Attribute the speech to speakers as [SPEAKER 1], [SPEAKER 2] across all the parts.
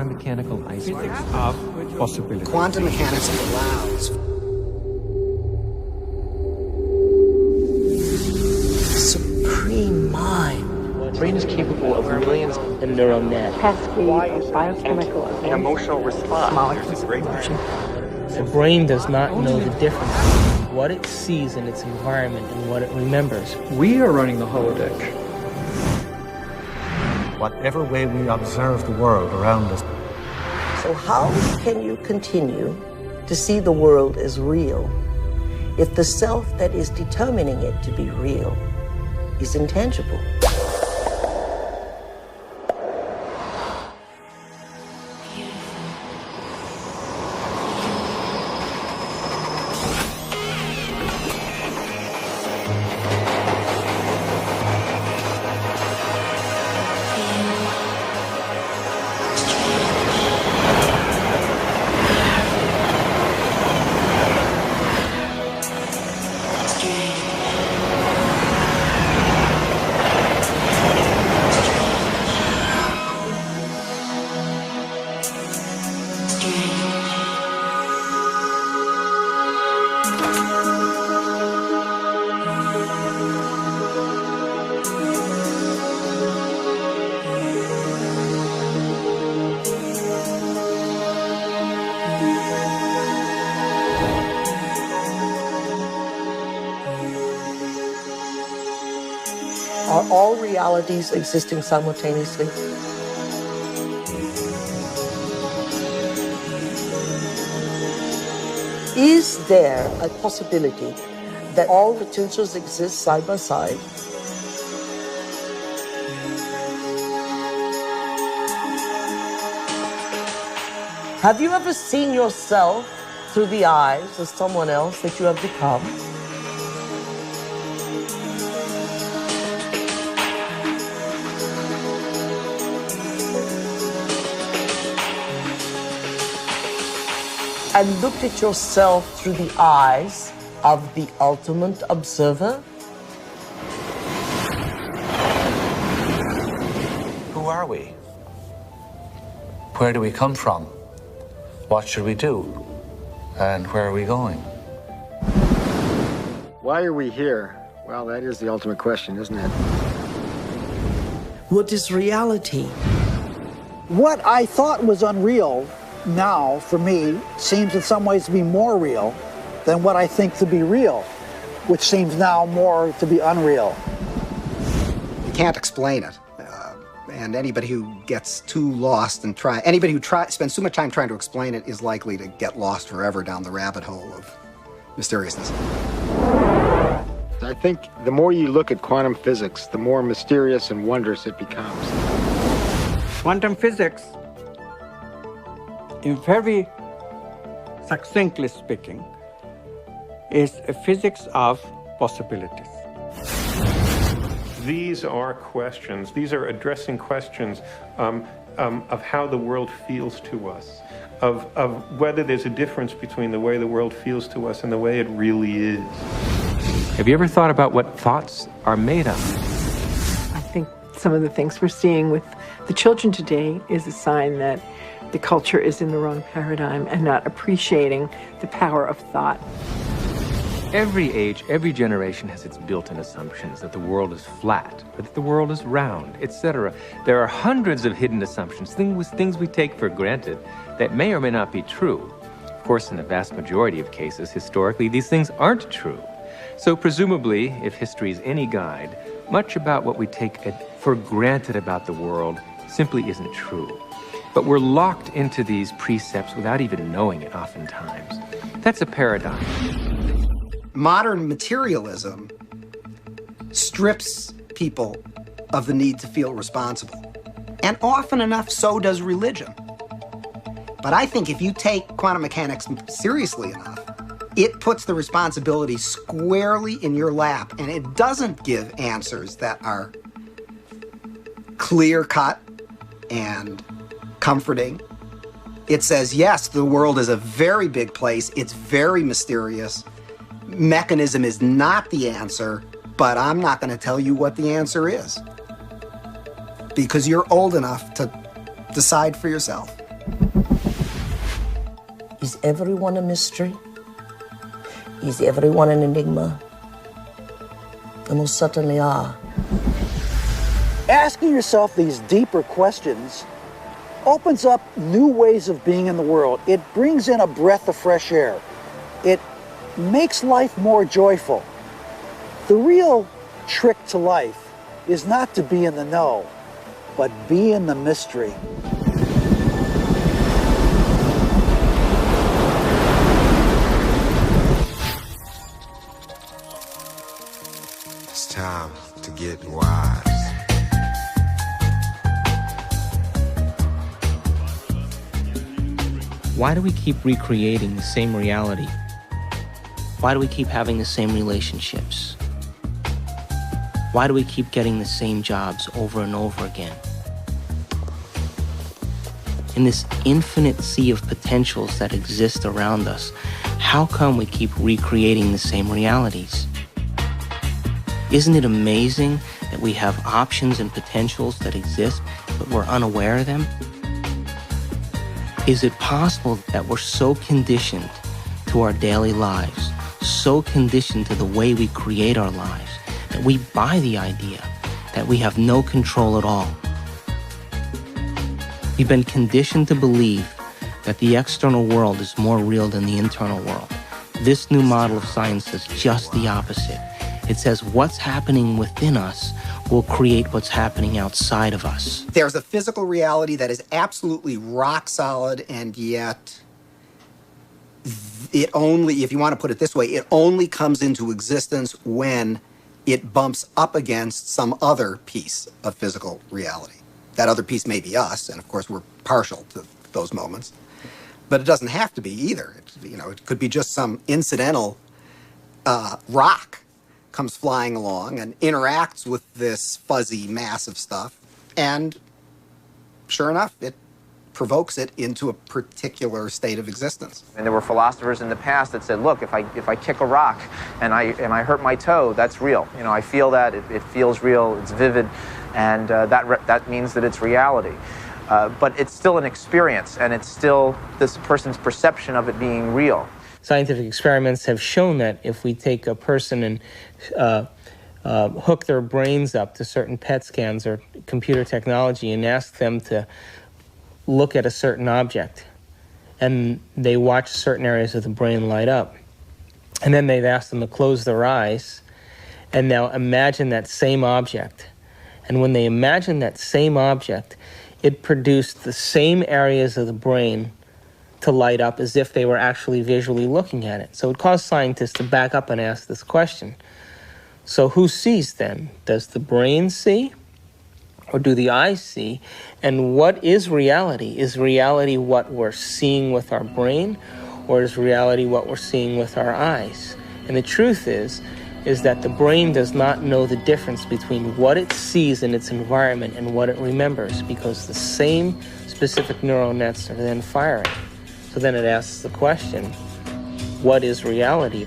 [SPEAKER 1] quantum mechanical iceberg.
[SPEAKER 2] Physics of possibility.
[SPEAKER 3] Quantum mechanics allows supreme mind.
[SPEAKER 4] The brain is capable of millions of neural nets.
[SPEAKER 5] Cascade of biochemical
[SPEAKER 4] An emotional response.
[SPEAKER 5] molecules.
[SPEAKER 4] The brain does not know the difference between what it sees in its environment and what it remembers.
[SPEAKER 2] We are running the holodeck.
[SPEAKER 6] Whatever way we observe the world around us.
[SPEAKER 3] So how can you continue to see the world as real if the self that is determining it to be real is intangible? Are all realities existing simultaneously? Is there a possibility that all potentials exist side by side? Have you ever seen yourself through the eyes of someone else that you have become? And looked at yourself through the eyes of the ultimate observer?
[SPEAKER 6] Who are we? Where do we come from? What should we do? And where are we going?
[SPEAKER 7] Why are we here? Well, that is the ultimate question, isn't it?
[SPEAKER 3] What is reality?
[SPEAKER 8] What I thought was unreal now, for me, seems in some ways to be more real than what I think to be real, which seems now more to be unreal.
[SPEAKER 3] You can't explain it. And anybody who gets too lost and anybody who spends too much time trying to explain it is likely to get lost forever down the rabbit hole of mysteriousness.
[SPEAKER 7] I think the more you look at quantum physics, the more mysterious and wondrous it becomes.
[SPEAKER 2] Quantum physics, in very succinctly speaking, is a physics of possibilities.
[SPEAKER 9] These are questions. These are addressing questions of how the world feels to us, of whether there's a difference between the way the world feels to us and the way it really is.
[SPEAKER 1] Have you ever thought about what thoughts are made of?
[SPEAKER 5] I think some of the things we're seeing with the children today is a sign that the culture is in the wrong paradigm and not appreciating the power of thought.
[SPEAKER 1] Every age, every generation has its built-in assumptions that the world is flat, or that the world is round, etc. There are hundreds of hidden assumptions, things we take for granted that may or may not be true. Of course, in the vast majority of cases, historically, these things aren't true. So presumably, if history is any guide, much about what we take for granted about the world simply isn't true. But we're locked into these precepts without even knowing it oftentimes. That's a paradox.
[SPEAKER 3] Modern materialism strips people of the need to feel responsible. And often enough, so does religion. But I think if you take quantum mechanics seriously enough, it puts the responsibility squarely in your lap, and it doesn't give answers that are clear-cut and comforting. It says, yes, the world is a very big place. It's very mysterious. Mechanism is not the answer, but I'm not going to tell you what the answer is, because you're old enough to decide for yourself.
[SPEAKER 10] everyone a mystery? Is everyone an enigma? They most certainly are.
[SPEAKER 8] Asking yourself these deeper questions opens up new ways of being in the world. It brings in a breath of fresh air. It makes life more joyful. The real trick to life is not to be in the know, but be in the mystery.
[SPEAKER 11] It's time to get wise.
[SPEAKER 4] Why do we keep recreating the same reality? Why do we keep having the same relationships? Why do we keep getting the same jobs over and over again? In this infinite sea of potentials that exist around us, how come we keep recreating the same realities? Isn't it amazing that we have options and potentials that exist, but we're unaware of them? Is it possible that we're so conditioned to our daily lives, so conditioned to the way we create our lives, that we buy the idea that we have no control at all? We've been conditioned to believe that the external world is more real than the internal world. This new model of science says just the opposite. It says what's happening within us will create what's happening outside of us.
[SPEAKER 3] There's a physical reality that is absolutely rock solid, and yet it only, if you want to put it this way, it only comes into existence when it bumps up against some other piece of physical reality. That other piece may be us, and of course we're partial to those moments, but it doesn't have to be either. It could be just some incidental rock comes flying along and interacts with this fuzzy mass of stuff, and sure enough, it provokes it into a particular state of existence.
[SPEAKER 12] And there were philosophers in the past that said, look, if I kick a rock and I hurt my toe, that's real. I feel that, it feels real, it's vivid, and that means that it's reality. But it's still an experience, and it's still this person's perception of it being real.
[SPEAKER 4] Scientific experiments have shown that if we take a person and hook their brains up to certain PET scans or computer technology and ask them to look at a certain object, and they watch certain areas of the brain light up, and then they've asked them to close their eyes and now imagine that same object. And when they imagine that same object, it produced the same areas of the brain to light up as if they were actually visually looking at it. So it caused scientists to back up and ask this question. So who sees then? Does the brain see? Or do the eyes see? And what is reality? Is reality what we're seeing with our brain? Or is reality what we're seeing with our eyes? And the truth is that the brain does not know the difference between what it sees in its environment and what it remembers, because the same specific neural nets are then firing. So then it asks the question, what is reality?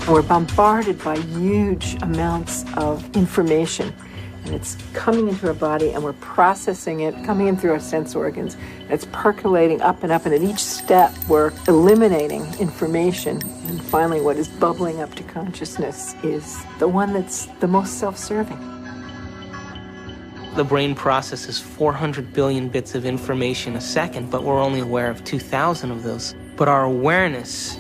[SPEAKER 5] We're bombarded by huge amounts of information, and it's coming into our body, and we're processing it, coming in through our sense organs, and it's percolating up, and at each step we're eliminating information, and finally what is bubbling up to consciousness is the one that's the most self-serving.
[SPEAKER 4] The brain processes 400 billion bits of information a second, but we're only aware of 2,000 of those. But our awareness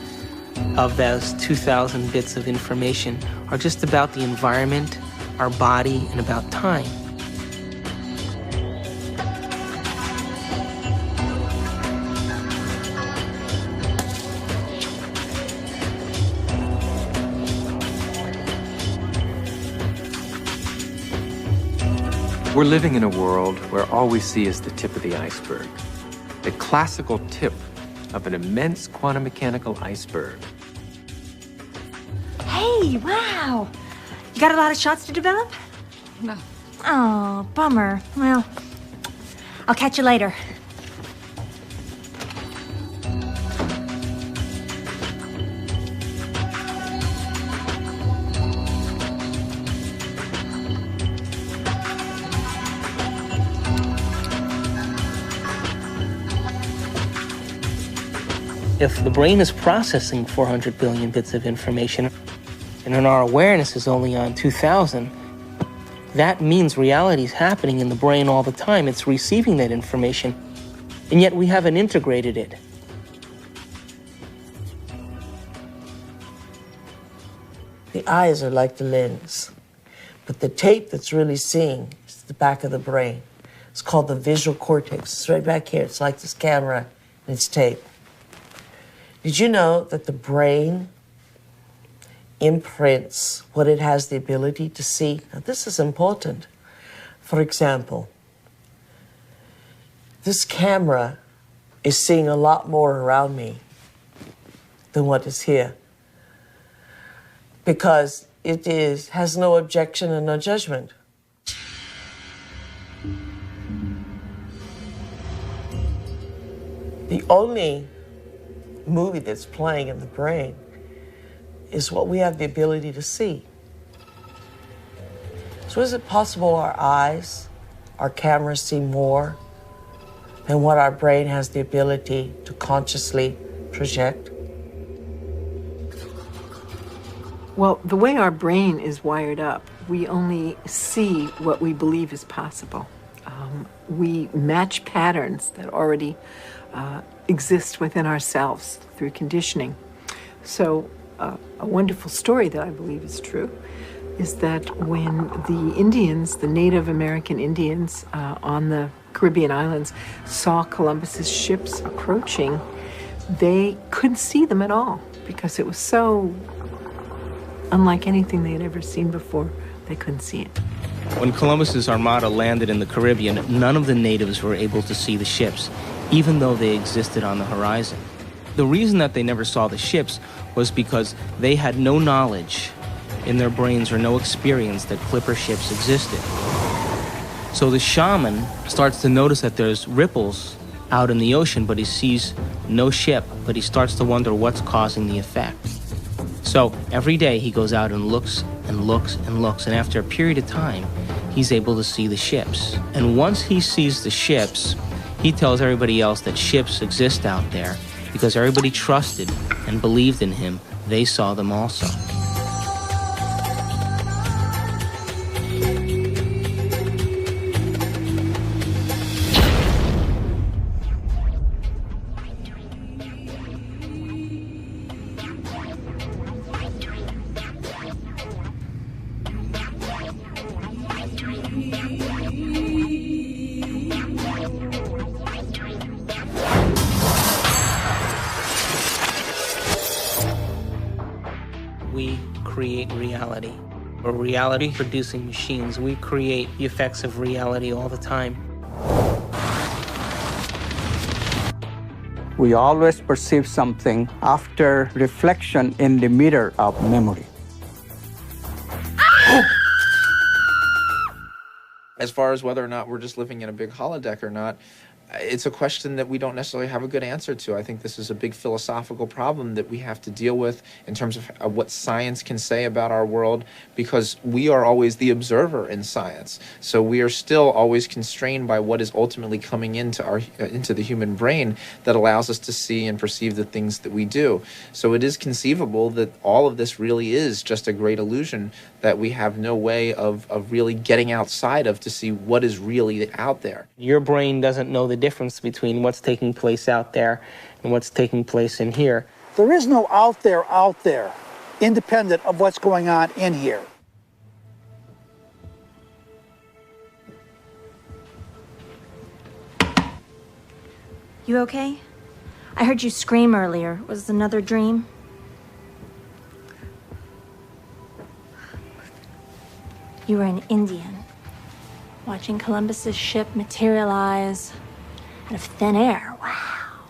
[SPEAKER 4] of those 2,000 bits of information are just about the environment, our body, and about time.
[SPEAKER 1] We're living in a world where all we see is the tip of the iceberg, the classical tip of an immense quantum mechanical iceberg.
[SPEAKER 13] Hey, wow! You got a lot of shots to develop?
[SPEAKER 14] No.
[SPEAKER 13] Oh, bummer. Well, I'll catch you later.
[SPEAKER 4] If the brain is processing 400 billion bits of information, and then our awareness is only on 2,000, that means reality is happening in the brain all the time. It's receiving that information, and yet we haven't integrated it.
[SPEAKER 10] The eyes are like the lens, but the tape that's really seeing is the back of the brain. It's called the visual cortex. It's right back here. It's like this camera, and it's tape. Did you know that the brain imprints what it has the ability to see? Now, this is important. For example, this camera is seeing a lot more around me than what is here, because it has no objection and no judgment. The only movie that's playing in the brain is what we have the ability to see. So is it possible our eyes, our cameras see more than what our brain has the ability to consciously project?
[SPEAKER 5] Well, the way our brain is wired up, we only see what we believe is possible. We match patterns that already exist within ourselves through conditioning. So a wonderful story that I believe is true is that when the Indians, the Native American Indians on the Caribbean islands, saw Columbus's ships approaching, they couldn't see them at all because it was so unlike anything they had ever seen before. They couldn't see it.
[SPEAKER 4] When Columbus's armada landed in the Caribbean, none of the natives were able to see the ships, even though they existed on the horizon. The reason that they never saw the ships was because they had no knowledge in their brains or no experience that clipper ships existed. So the shaman starts to notice that there's ripples out in the ocean, but he sees no ship, but he starts to wonder what's causing the effect. So every day he goes out and looks and looks and looks, and after a period of time, he's able to see the ships. And once he sees the ships, he tells everybody else that ships exist out there because everybody trusted and believed in him. They saw them also. We create reality. We're reality-producing machines. We create the effects of reality all the time.
[SPEAKER 2] We always perceive something after reflection in the mirror of memory.
[SPEAKER 12] As far as whether or not we're just living in a big holodeck or not, it's a question that we don't necessarily have a good answer to. I think this is a big philosophical problem that we have to deal with in terms of what science can say about our world, because we are always the observer in science. So we are still always constrained by what is ultimately coming into the human brain that allows us to see and perceive the things that we do. So it is conceivable that all of this really is just a great illusion that we have no way of really getting outside of to see what is really out there.
[SPEAKER 4] Your brain doesn't know the difference between what's taking place out there and what's taking place in here.
[SPEAKER 8] There is no out there, independent of what's going on in here.
[SPEAKER 13] You okay? I heard you scream earlier. Was it another dream? You were an Indian, watching Columbus's ship materialize out of thin air. Wow.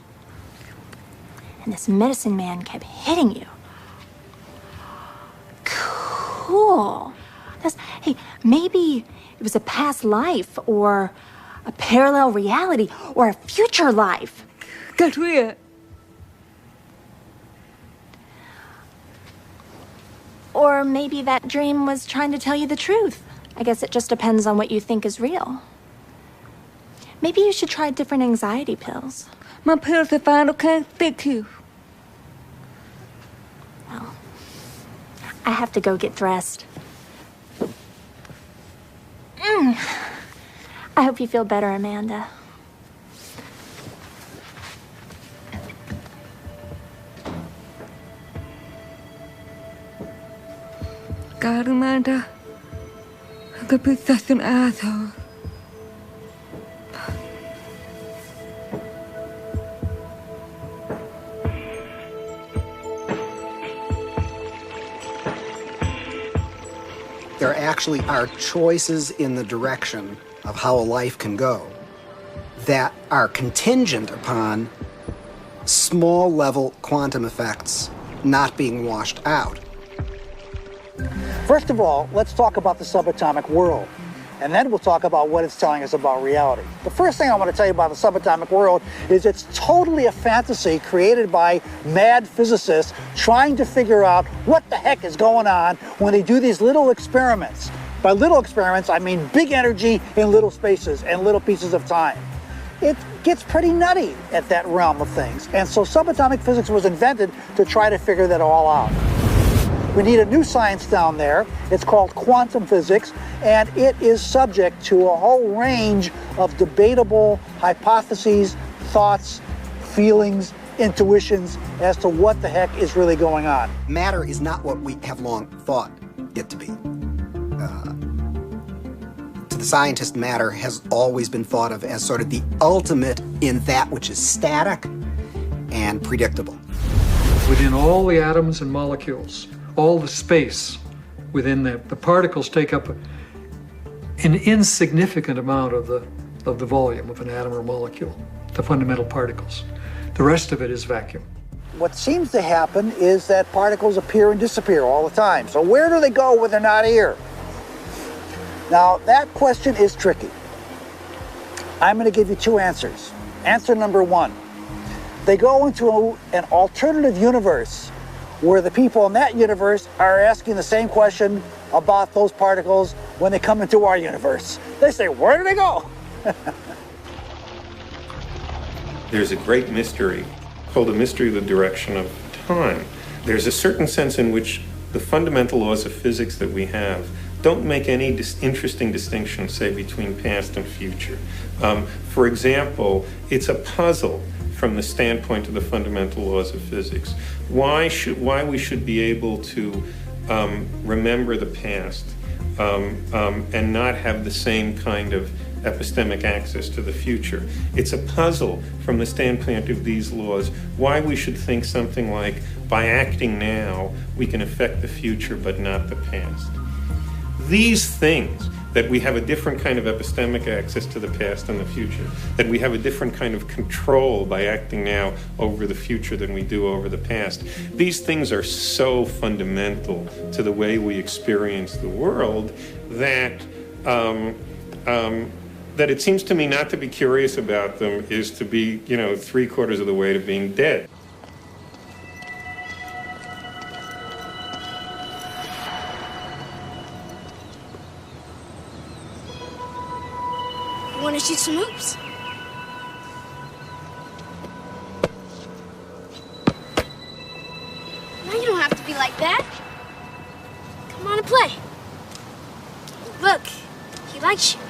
[SPEAKER 13] And this medicine man kept hitting you. Cool. Hey, maybe it was a past life or a parallel reality or a future life.
[SPEAKER 5] Got weird.
[SPEAKER 13] Or maybe that dream was trying to tell you the truth. I guess it just depends on what you think is real. Maybe you should try different anxiety pills.
[SPEAKER 14] My pills are fine, okay? Thank you.
[SPEAKER 13] I have to go get dressed. I hope you feel better, Amanda.
[SPEAKER 14] God, Amanda. I could be such an asshole.
[SPEAKER 3] There actually are choices in the direction of how a life can go that are contingent upon small-level quantum effects not being washed out.
[SPEAKER 8] First of all, let's talk about the subatomic world, and then we'll talk about what it's telling us about reality. The first thing I want to tell you about the subatomic world is it's totally a fantasy created by mad physicists trying to figure out what the heck is going on when they do these little experiments. By little experiments, I mean big energy in little spaces and little pieces of time. It gets pretty nutty at that realm of things, and so subatomic physics was invented to try to figure that all out. We need a new science down there. It's called quantum physics, and it is subject to a whole range of debatable hypotheses, thoughts, feelings, intuitions as to what the heck is really going on.
[SPEAKER 3] Matter is not what we have long thought it to be. To the scientist, matter has always been thought of as sort of the ultimate in that which is static and predictable.
[SPEAKER 15] Within all the atoms and molecules, all the space within them, the particles take up an insignificant amount of the volume of an atom or molecule, the fundamental particles. The rest of it is vacuum.
[SPEAKER 8] What seems to happen is that particles appear and disappear all the time. So where do they go when they're not here? Now, that question is tricky. I'm going to give you two answers. Answer number one, they go into an alternative universe where the people in that universe are asking the same question about those particles when they come into our universe. They say, where do they go?
[SPEAKER 9] There's a great mystery called the mystery of the direction of time. There's a certain sense in which the fundamental laws of physics that we have don't make any interesting distinction, say, between past and future. For example, it's a puzzle from the standpoint of the fundamental laws of physics. Why we should be able to remember the past and not have the same kind of epistemic access to the future. It's a puzzle from the standpoint of these laws why we should think something like, by acting now, we can affect the future but not the past. These things, that we have a different kind of epistemic access to the past and the future, that we have a different kind of control by acting now over the future than we do over the past. These things are so fundamental to the way we experience the world that that it seems to me not to be curious about them is to be, 3/4 of the way to being dead.
[SPEAKER 16] Want to shoot some hoops? Now you don't have to be like that. Come on and play. Look, he likes you.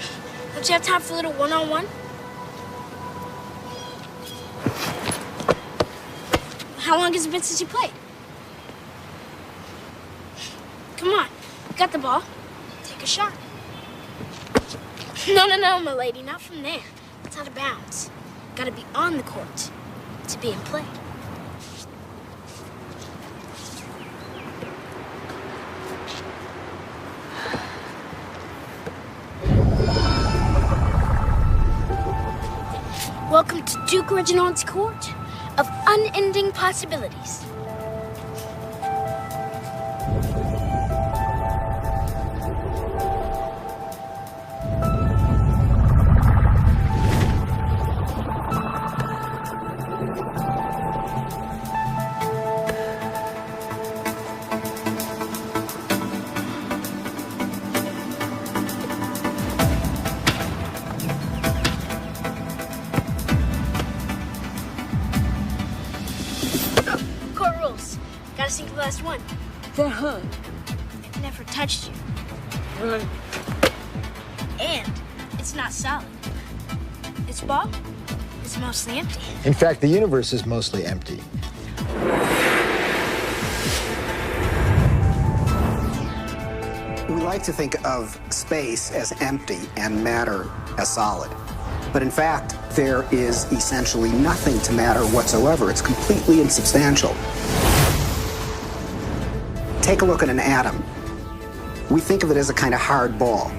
[SPEAKER 16] Don't you have time for a little one-on-one? How long has it been since you played? Come on, you got the ball. Take a shot. No, my lady, not from there. It's out of bounds. Gotta be on the court to be in play. Welcome to Duke Reginald's court of unending possibilities. Gotta sink the last one.
[SPEAKER 14] They're hurt.
[SPEAKER 16] never touched you. And it's not solid. This ball is mostly empty.
[SPEAKER 7] In fact, the universe is mostly empty.
[SPEAKER 3] We like to think of space as empty and matter as solid. But in fact, there is essentially nothing to matter whatsoever. It's completely insubstantial. Take a look at an atom. We think of it as a kind of hard ball.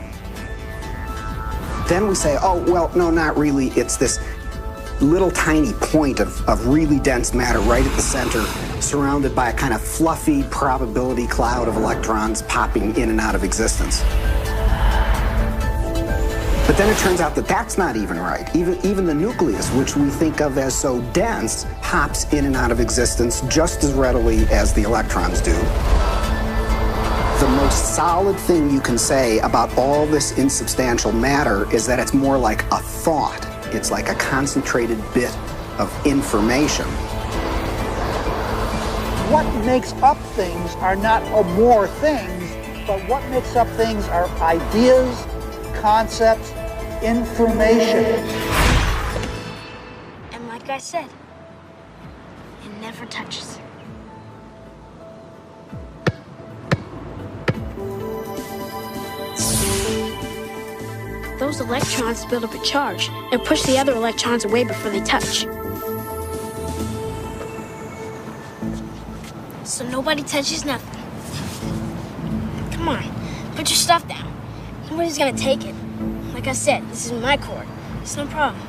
[SPEAKER 3] Then we say, oh, well, no, not really. It's this little tiny point of really dense matter right at the center, surrounded by a kind of fluffy probability cloud of electrons popping in and out of existence. But then it turns out that that's not even right. Even the nucleus, which we think of as so dense, pops in and out of existence just as readily as the electrons do. The most solid thing you can say about all this insubstantial matter is that it's more like a thought. It's like a concentrated bit of information.
[SPEAKER 8] What makes up things are not more things, but what makes up things are ideas, concepts, information.
[SPEAKER 16] And like I said, it never touches. Those electrons build up a charge and push the other electrons away before they touch. So nobody touches nothing. Come on, put your stuff down. Nobody's gonna take it. Like I said, this is my court. It's no problem.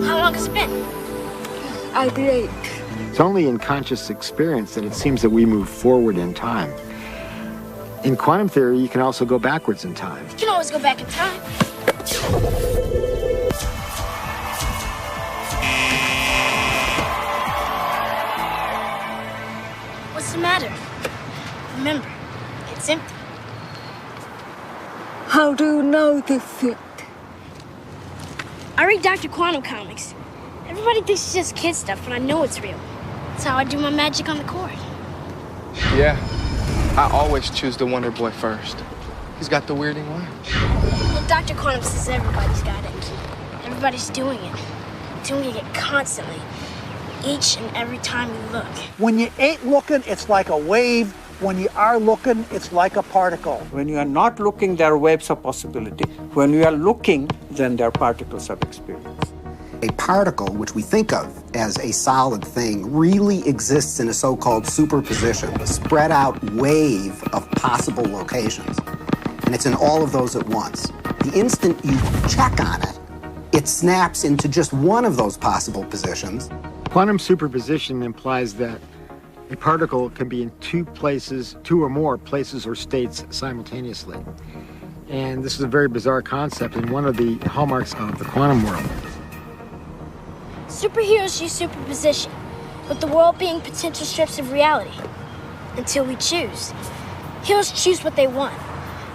[SPEAKER 16] How long has it been?
[SPEAKER 14] I'd be late.
[SPEAKER 7] It's only in conscious experience that it seems that we move forward in time. In quantum theory, you can also go backwards in time.
[SPEAKER 16] You can always go back in time. What's the matter? Remember, it's empty.
[SPEAKER 14] How do you know this yet?
[SPEAKER 16] I read Dr. Quantum comics. Everybody thinks it's just kid stuff, but I know it's real. That's how I do my magic on the court.
[SPEAKER 17] Yeah, I always choose the Wonder Boy first. He's got the weirding line.
[SPEAKER 16] Well, Dr. Quantum says everybody's got it. Everybody's doing it constantly. Each and every time you look.
[SPEAKER 8] When you ain't looking, it's like a wave. When you are looking, it's like a particle.
[SPEAKER 2] When you are not looking, there are waves of possibility. When you are looking, then there are particles of experience.
[SPEAKER 3] A particle, which we think of as a solid thing, really exists in a so-called superposition, a spread out wave of possible locations. And it's in all of those at once. The instant you check on it, it snaps into just one of those possible positions.
[SPEAKER 7] Quantum superposition implies that a particle can be in two or more places or states simultaneously. And this is a very bizarre concept and one of the hallmarks of the quantum world.
[SPEAKER 16] Superheroes use superposition, with the world being potential strips of reality. Until we choose. Heroes choose what they want.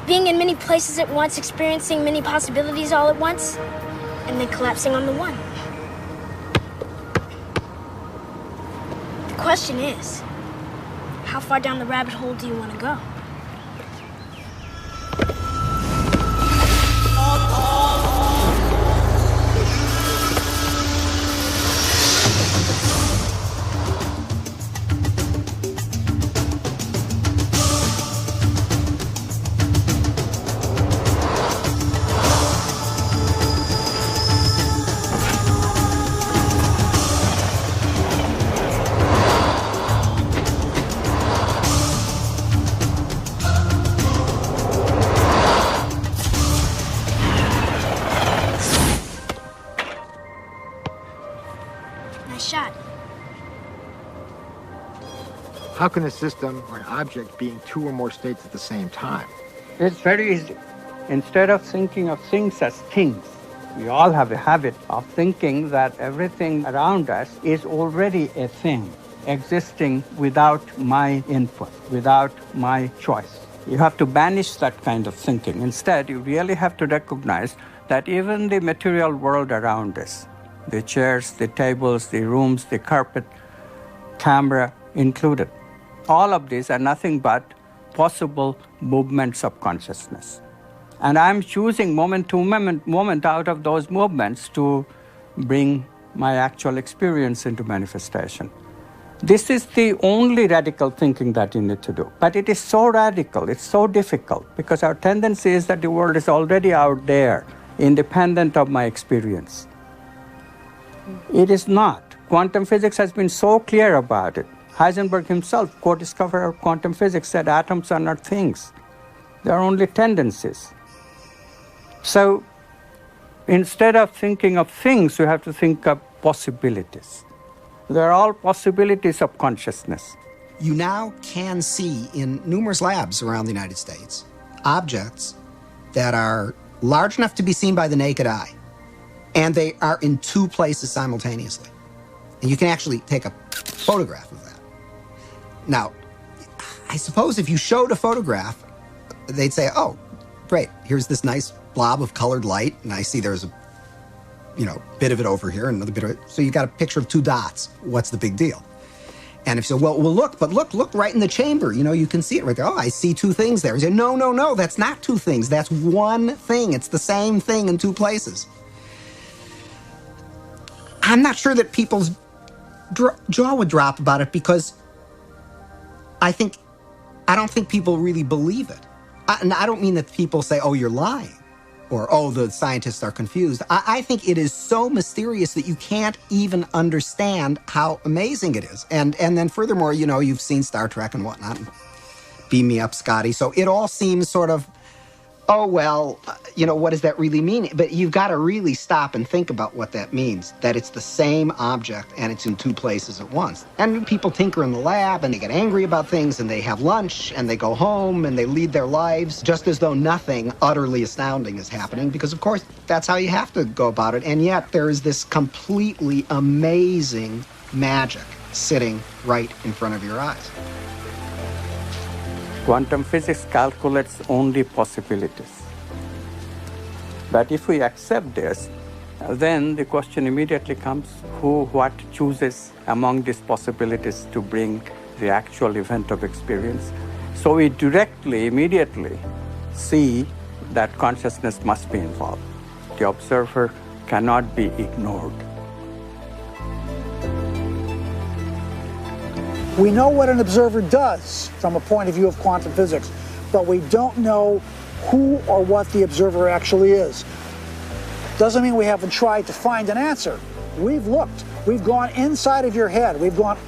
[SPEAKER 16] Being in many places at once, experiencing many possibilities all at once, and then collapsing on the one. The question is, how far down the rabbit hole do you want to go?
[SPEAKER 7] How can a system or an object be in two or more states at the same time?
[SPEAKER 2] It's very easy. Instead of thinking of things as things, we all have a habit of thinking that everything around us is already a thing, existing without my input, without my choice. You have to banish that kind of thinking. Instead, you really have to recognize that even the material world around us, the chairs, the tables, the rooms, the carpet, camera included, all of these are nothing but possible movements of consciousness. And I'm choosing moment to moment out of those movements to bring my actual experience into manifestation. This is the only radical thinking that you need to do. But it is so radical, it's so difficult, because our tendency is that the world is already out there, independent of my experience. It is not. Quantum physics has been so clear about it. Heisenberg himself, co-discoverer of quantum physics, said atoms are not things. They are only tendencies. So instead of thinking of things, you have to think of possibilities. They're all possibilities of consciousness.
[SPEAKER 3] You now can see in numerous labs around the United States objects that are large enough to be seen by the naked eye, and they are in two places simultaneously. And you can actually take a photograph of that. Now, I suppose if you showed a photograph, they'd say, oh, great, here's this nice blob of colored light, and I see there's a bit of it over here, and another bit of it. So you got a picture of two dots. What's the big deal? And if so, well, look right in the chamber. You can see it right there. Oh, I see two things there. You say, no, that's not two things. That's one thing. It's the same thing in two places. I'm not sure that people's jaw would drop about it, because I don't think people really believe it. And I don't mean that people say, oh, you're lying, or, oh, the scientists are confused. I think it is so mysterious that you can't even understand how amazing it is. And then furthermore, you've seen Star Trek and whatnot. Beam me up, Scotty. So it all seems sort of, oh, well, what does that really mean? But you've got to really stop and think about what that means, that it's the same object and it's in two places at once. And people tinker in the lab and they get angry about things and they have lunch and they go home and they lead their lives just as though nothing utterly astounding is happening, because, of course, that's how you have to go about it. And yet there is this completely amazing magic sitting right in front of your eyes.
[SPEAKER 2] Quantum physics calculates only possibilities. But if we accept this, then the question immediately comes, what chooses among these possibilities to bring the actual event of experience? So we immediately see that consciousness must be involved. The observer cannot be ignored.
[SPEAKER 8] We know what an observer does from a point of view of quantum physics, but we don't know who or what the observer actually is. Doesn't mean we haven't tried to find an answer. We've looked. We've gone inside of your head. We've gone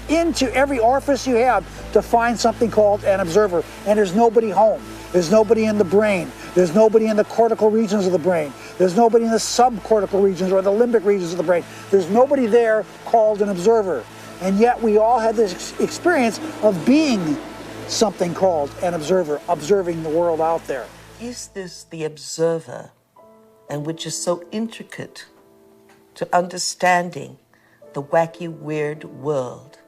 [SPEAKER 8] into every orifice you have to find something called an observer, and there's nobody home. There's nobody in the brain. There's nobody in the cortical regions of the brain. There's nobody in the subcortical regions or the limbic regions of the brain. There's nobody there called an observer. And yet we all had this experience of being something called an observer, observing the world out there.
[SPEAKER 10] Is this the observer, and which is so intricate to understanding the wacky, weird world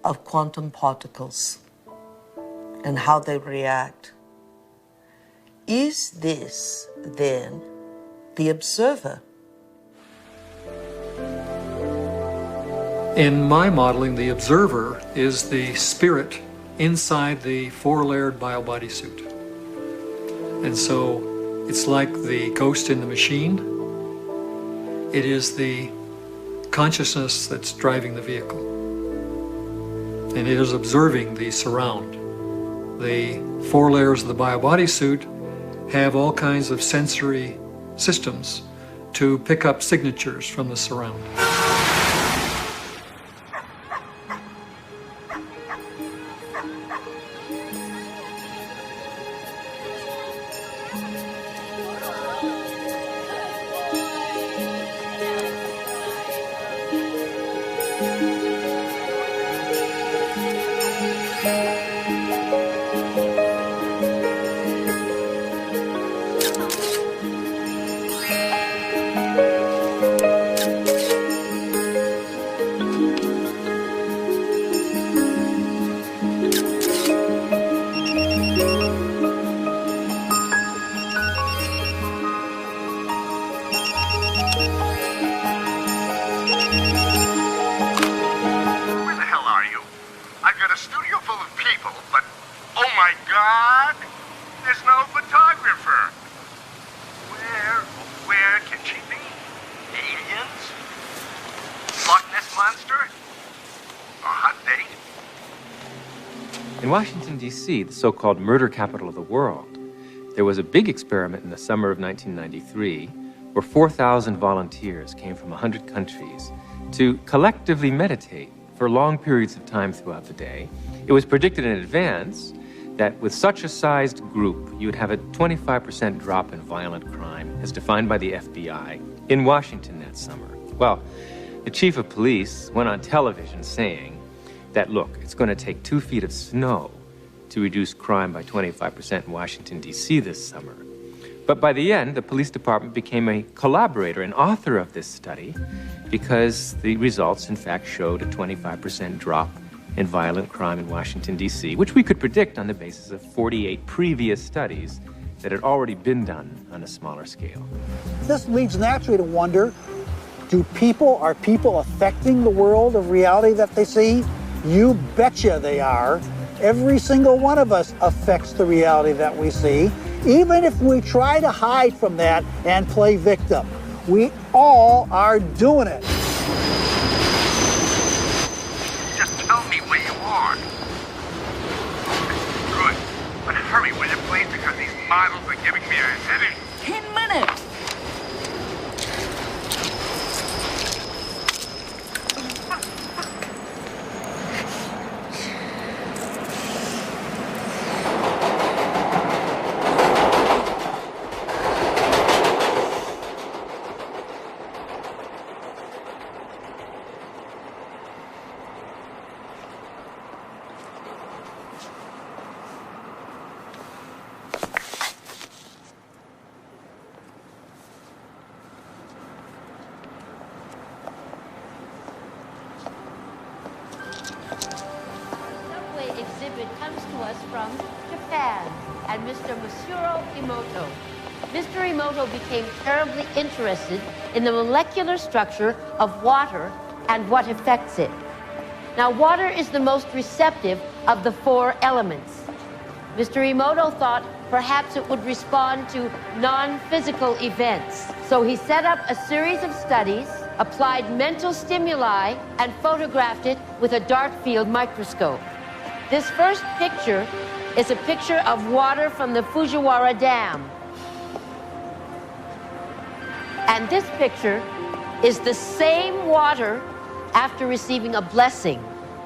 [SPEAKER 10] of quantum particles and how they react? Is this, then, the observer?
[SPEAKER 15] In my modeling, the observer is the spirit inside the four-layered biobody suit. And so it's like the ghost in the machine. It is the consciousness that's driving the vehicle. And it is observing the surround. The four layers of the biobody suit have all kinds of sensory systems to pick up signatures from the surround.
[SPEAKER 1] In Washington, D.C., the so-called murder capital of the world, there was a big experiment in the summer of 1993 where 4,000 volunteers came from 100 countries to collectively meditate for long periods of time throughout the day. It was predicted in advance that with such a sized group, you would have a 25% drop in violent crime, as defined by the FBI, in Washington that summer. Well, the chief of police went on television saying that, look, it's going to take 2 feet of snow to reduce crime by 25% in Washington, D.C. this summer. But by the end, the police department became a collaborator and author of this study because the results, in fact, showed a 25% drop in violent crime in Washington, D.C., which we could predict on the basis of 48 previous studies that had already been done on a smaller scale.
[SPEAKER 8] This leads naturally to wonder, are people affecting the world of reality that they see? You betcha they are. Every single one of us affects the reality that we see, even if we try to hide from that and play victim. We all are doing it.
[SPEAKER 18] Just tell me where you are. Good. But hurry, will you, please, because these models are giving me a headache.
[SPEAKER 14] 10 minutes!
[SPEAKER 19] Comes to us from Japan and Mr. Masuro Emoto. Mr. Emoto became terribly interested in the molecular structure of water and what affects it. Now, water is the most receptive of the 4 elements. Mr. Emoto thought perhaps it would respond to non-physical events. So he set up a series of studies, applied mental stimuli, and photographed it with a dark field microscope. This first picture is a picture of water from the Fujiwara Dam. And this picture is the same water after receiving a blessing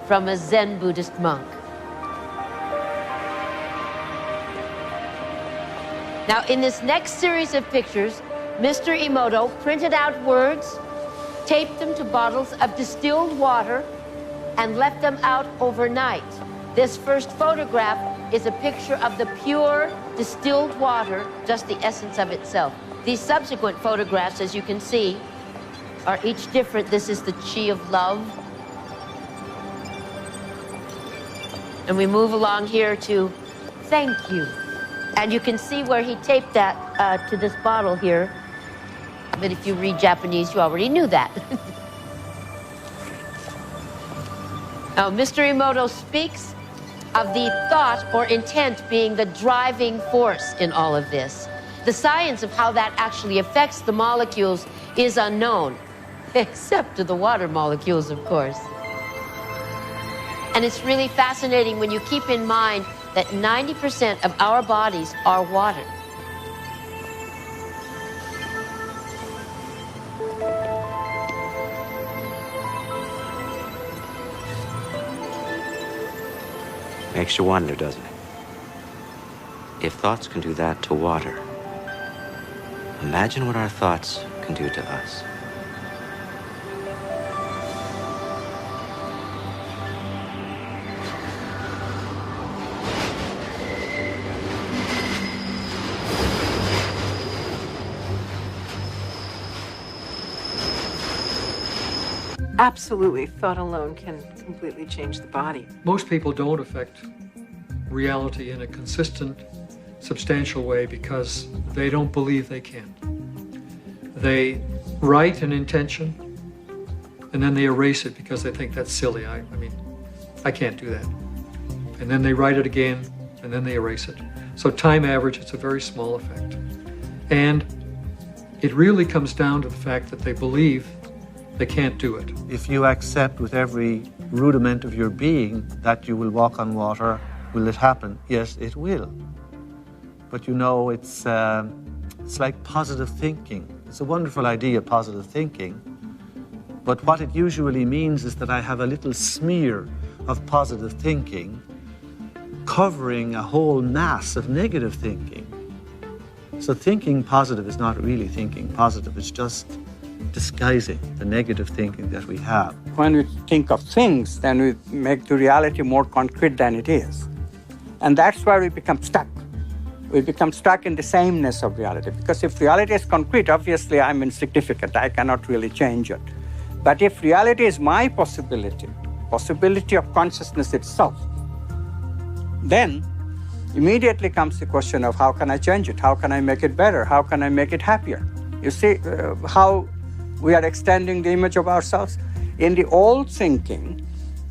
[SPEAKER 19] from a Zen Buddhist monk. Now, in this next series of pictures, Mr. Emoto printed out words, taped them to bottles of distilled water, and left them out overnight. This first photograph is a picture of the pure distilled water, just the essence of itself. These subsequent photographs, as you can see, are each different. This is the chi of love. And we move along here to thank you. And you can see where he taped that to this bottle here. But if you read Japanese, you already knew that. Now, Mr. Emoto speaks of the thought or intent being the driving force in all of this. The science of how that actually affects the molecules is unknown, except to the water molecules, of course. And it's really fascinating when you keep in mind that 90% of our bodies are water.
[SPEAKER 20] Makes you wonder, doesn't it? If thoughts can do that to water, imagine what our thoughts can do to us.
[SPEAKER 5] Absolutely, thought alone can completely change the body.
[SPEAKER 15] Most people don't affect reality in a consistent, substantial way because they don't believe they can. They write an intention, and then they erase it because they think that's silly. I mean, I can't do that. And then they write it again, and then they erase it. So time average, it's a very small effect. And it really comes down to the fact that they believe they can't do it.
[SPEAKER 21] If you accept with every rudiment of your being that you will walk on water
[SPEAKER 2] Will it happen? Yes, it will. But you know, it's like positive thinking. It's a wonderful idea, positive thinking. But what it usually means is that I have a little smear of positive thinking covering a whole mass of negative thinking. So thinking positive is not really thinking positive. It's just disguising the negative thinking that we have. When we think of things, then we make the reality more concrete than it is. And that's where we become stuck. We become stuck in the sameness of reality. Because if reality is concrete, obviously I'm insignificant. I cannot really change it. But if reality is my possibility of consciousness itself, then immediately comes the question of how can I change it? How can I make it better? How can I make it happier? You see how we are extending the image of ourselves? In the old thinking,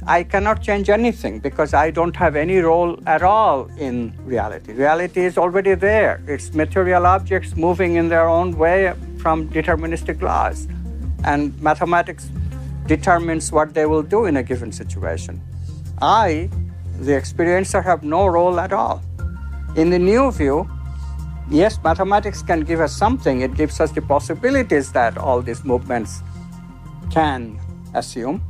[SPEAKER 2] I cannot change anything because I don't have any role at all in reality. Reality is already there. It's material objects moving in their own way from deterministic laws. And mathematics determines what they will do in a given situation. I, the experiencer, have no role at all. In the new view, yes, mathematics can give us something. It gives us the possibilities that all these movements can assume,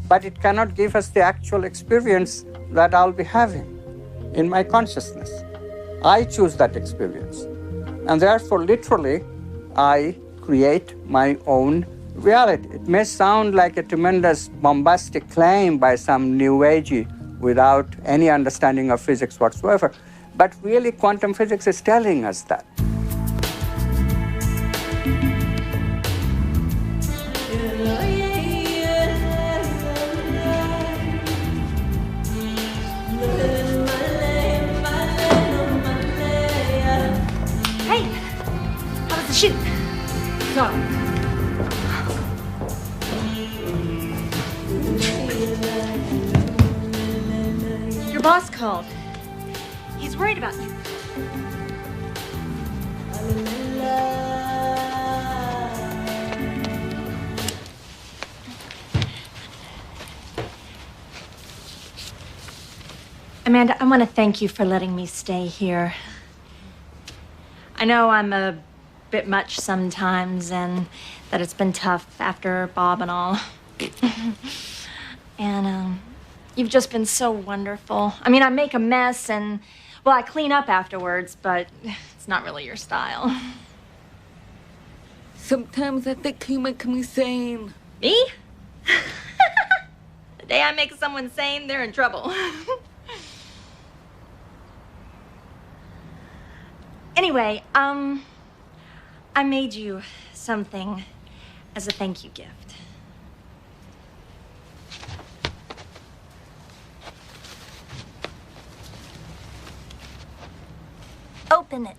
[SPEAKER 2] but it cannot give us the actual experience that I'll be having in my consciousness. I choose that experience. And therefore, literally, I create my own reality. It may sound like a tremendous bombastic claim by some new agey without any understanding of physics whatsoever, but really quantum physics is telling us that.
[SPEAKER 13] Hey, how was the shoot? Sorry. Your boss called. He's worried about you. Amanda, I want to thank you for letting me stay here. I know I'm a bit much sometimes and that it's been tough after Bob and all. And you've just been so wonderful. I mean, I make a mess and, well, I clean up afterwards, but it's not really your style.
[SPEAKER 14] Sometimes I think you make me sane.
[SPEAKER 13] Me? The day I make someone sane, they're in trouble. Anyway, I made you something as a thank you gift. Open it.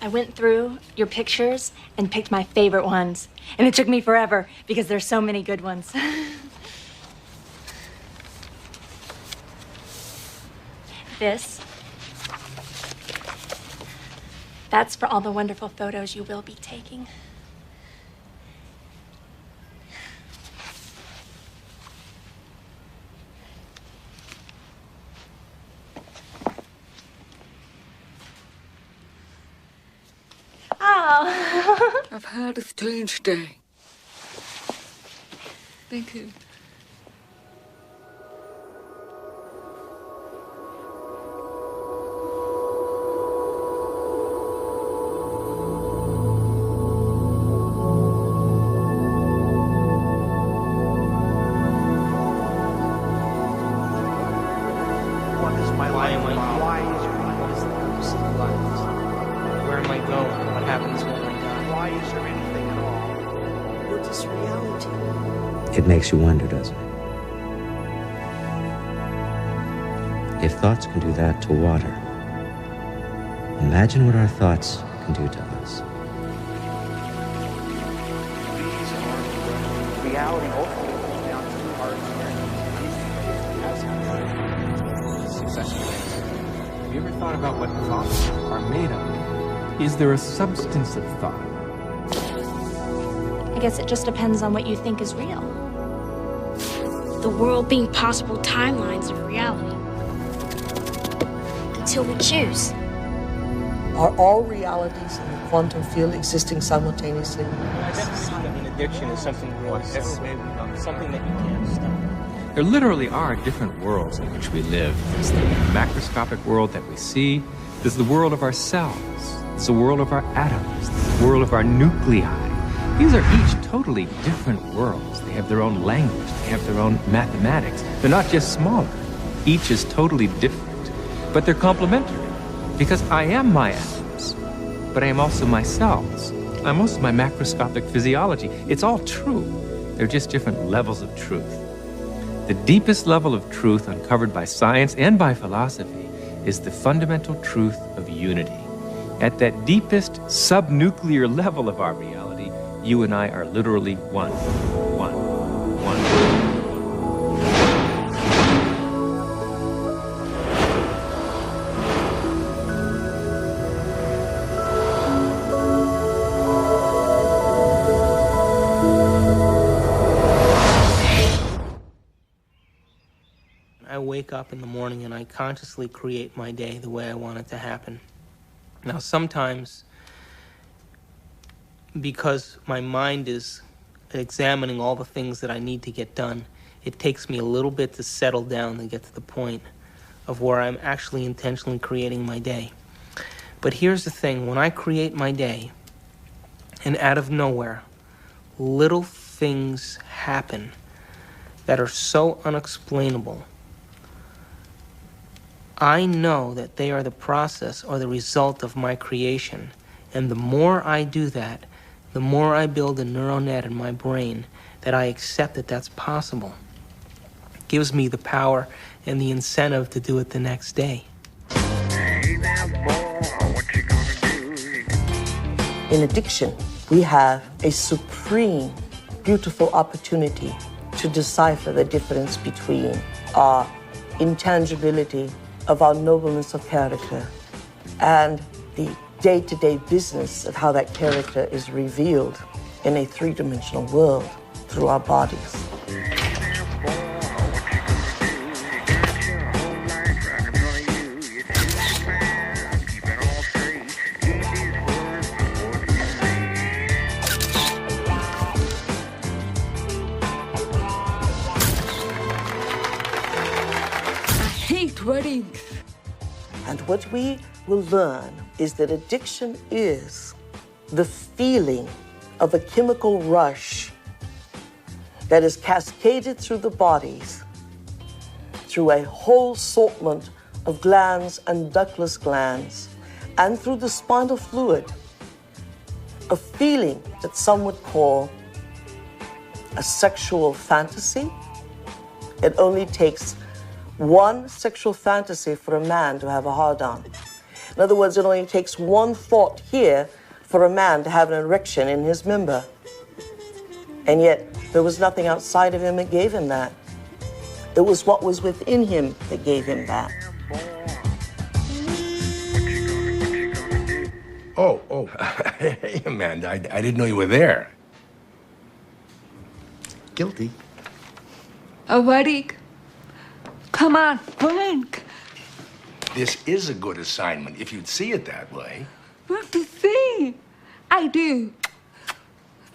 [SPEAKER 13] I went through your pictures and picked my favorite ones. And it took me forever because there's so many good ones. That's for all the wonderful photos you will be taking. Oh.
[SPEAKER 14] I've had a strange day. Thank you.
[SPEAKER 20] It makes you wonder, doesn't it? If thoughts can do that to water, imagine what our thoughts can do to us.
[SPEAKER 12] Reality ultimately comes down to our experience.
[SPEAKER 1] ever thought about what thoughts are made of? Is there a substance of thought?
[SPEAKER 13] I guess it just depends on what you think is real.
[SPEAKER 16] The world being possible timelines of reality. Until we choose.
[SPEAKER 10] Are all realities in the quantum field existing simultaneously?
[SPEAKER 4] Addiction is something real, something that you can't stop.
[SPEAKER 1] There literally are different worlds in which we live. There's the macroscopic world that we see. There's the world of our cells. There's the world of our atoms. There's the world of our nuclei. These are each totally different worlds. They have their own language. They have their own mathematics. They're not just smaller. Each is totally different. But they're complementary. Because I am my atoms. But I am also my cells. I'm also my macroscopic physiology. It's all true. They're just different levels of truth. The deepest level of truth uncovered by science and by philosophy is the fundamental truth of unity. At that deepest subnuclear level of our reality, you and I are literally one. One.
[SPEAKER 4] I wake up in the morning and I consciously create my day the way I want it to happen. Now, sometimes, because my mind is examining all the things that I need to get done, it takes me a little bit to settle down and get to the point of where I'm actually intentionally creating my day. But here's the thing, when I create my day, and out of nowhere, little things happen that are so unexplainable, I know that they are the process or the result of my creation. And the more I do that, the more I build a neural net in my brain that I accept that that's possible. It gives me the power and the incentive to do it the next day.
[SPEAKER 10] In addiction, we have a supreme, beautiful opportunity to decipher the difference between our intangibility of our nobleness of character and the day-to-day business of how that character is revealed in a three-dimensional world through our bodies.
[SPEAKER 14] Weddings.
[SPEAKER 10] And what we will learn is that addiction is the feeling of a chemical rush that is cascaded through the bodies through a whole assortment of glands and ductless glands and through the spinal fluid, a feeling that some would call a sexual fantasy. It only takes one sexual fantasy for a man to have a hard-on. In other words, it only takes one thought here for a man to have an erection in his member. And yet, there was nothing outside of him that gave him that. It was what was within him that gave him that.
[SPEAKER 21] Oh, hey, Amanda, I didn't know you were there.
[SPEAKER 3] Guilty.
[SPEAKER 14] A wedding. Come on, blink.
[SPEAKER 21] This is a good assignment, if you'd see it that way.
[SPEAKER 14] What to see? I do.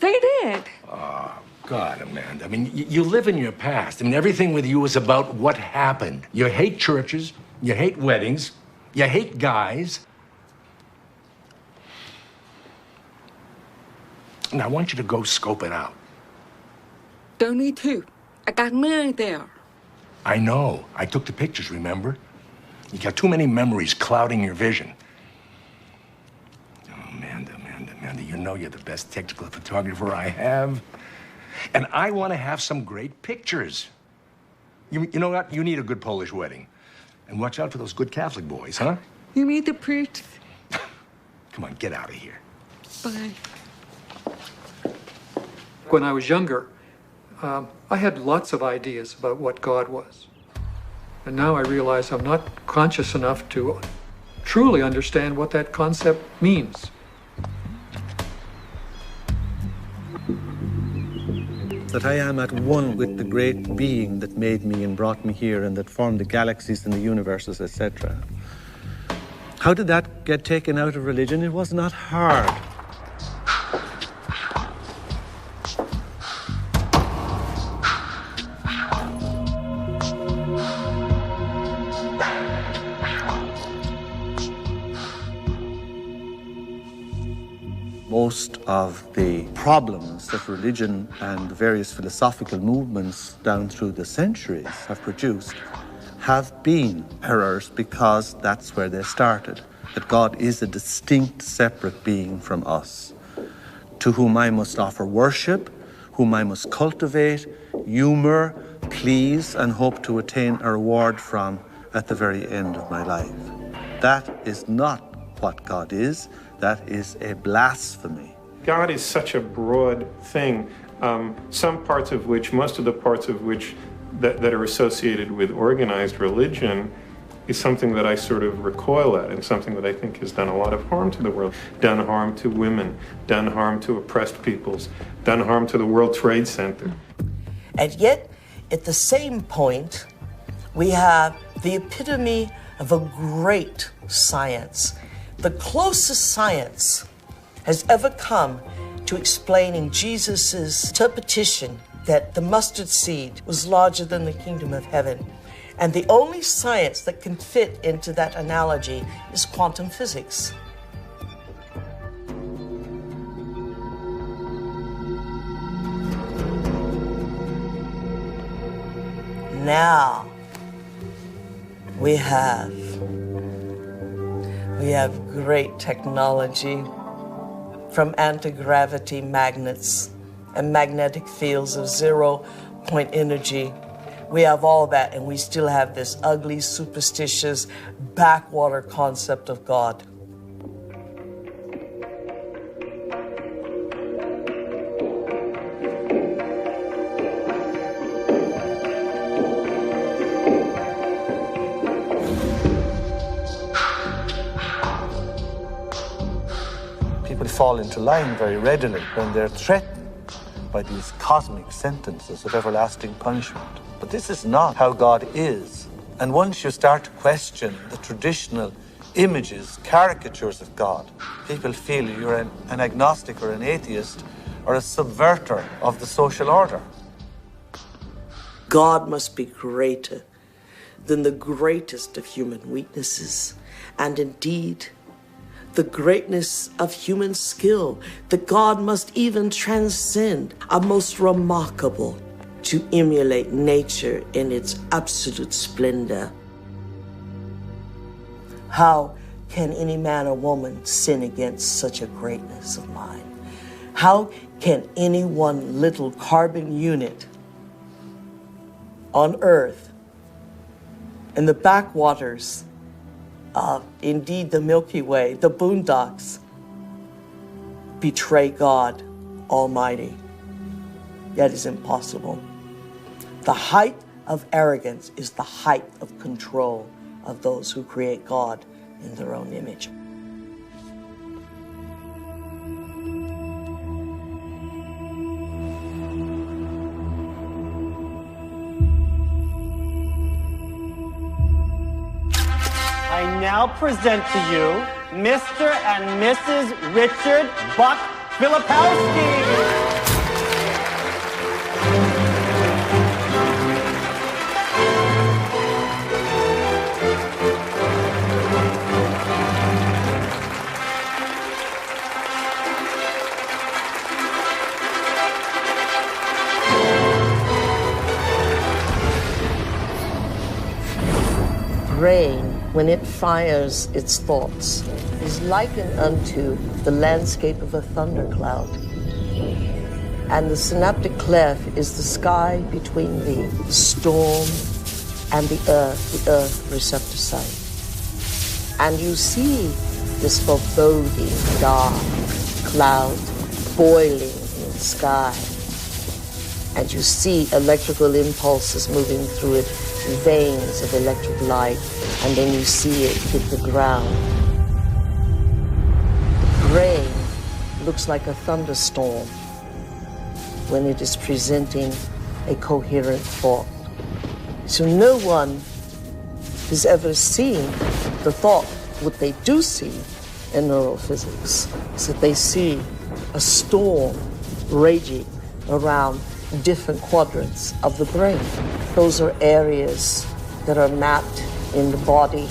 [SPEAKER 14] They did.
[SPEAKER 21] Oh, God, Amanda. I mean, you live in your past. I mean, everything with you is about what happened. You hate churches. You hate weddings. You hate guys. Now, I want you to go scope it out.
[SPEAKER 14] Don't need to. I got mine there.
[SPEAKER 21] I know. I took the pictures, remember? You got too many memories clouding your vision. Oh, Amanda, you know you're the best technical photographer I have. And I want to have some great pictures. You know what? You need a good Polish wedding. And watch out for those good Catholic boys, huh?
[SPEAKER 14] You need the priest.
[SPEAKER 21] Come on, get out of here.
[SPEAKER 14] Bye.
[SPEAKER 15] When I was younger, I had lots of ideas about what God was. And now I realize I'm not conscious enough to truly understand what that concept means.
[SPEAKER 6] That I am at one with the great being that made me and brought me here and that formed the galaxies and the universes, etc. How did that get taken out of religion? It was not hard. Most of the problems that religion and the various philosophical movements down through the centuries have produced have been errors because that's where they started. That God is a distinct, separate being from us, to whom I must offer worship, whom I must cultivate, humor, please, and hope to attain a reward from at the very end of my life. That is not what God is. That is a blasphemy.
[SPEAKER 9] God is such a broad thing, some parts of which, most of the parts of which that are associated with organized religion is something that I sort of recoil at and something that I think has done a lot of harm to the world, done harm to women, done harm to oppressed peoples, done harm to the World Trade Center.
[SPEAKER 10] And yet, at the same point, we have the epitome of a great science. The closest science has ever come to explaining Jesus' interpretation that the mustard seed was larger than the kingdom of heaven. And the only science that can fit into that analogy is quantum physics. Now, we have great technology from anti-gravity magnets and magnetic fields of zero-point energy. We have all that, and we still have this ugly, superstitious, backwater concept of God.
[SPEAKER 6] Fall into line very readily when they're threatened by these cosmic sentences of everlasting punishment. But this is not how God is. And once you start to question the traditional images, caricatures of God, people feel you're an agnostic or an atheist or a subverter of the social order.
[SPEAKER 10] God must be greater than the greatest of human weaknesses, and indeed, the greatness of human skill, that God must even transcend, are most remarkable to emulate nature in its absolute splendor. How can any man or woman sin against such a greatness of mind? How can any one little carbon unit on Earth, in the backwaters of, indeed, the Milky Way, the boondocks, betray God Almighty? That is impossible. The height of arrogance is the height of control of those who create God in their own image.
[SPEAKER 22] I now present to you Mr. and Mrs. Richard Buck Filipowski.
[SPEAKER 10] Brain, when it fires its thoughts, is likened unto the landscape of a thundercloud. And the synaptic cleft is the sky between the storm and the earth receptor site. And you see this foreboding dark cloud boiling in the sky. And you see electrical impulses moving through it, veins of electric light, and then you see it hit the ground. brain looks like a thunderstorm when it is presenting a coherent thought. So no one has ever seen the thought. What they do see in neurophysics is that they see a storm raging around different quadrants of the brain. Those are areas that are mapped in the body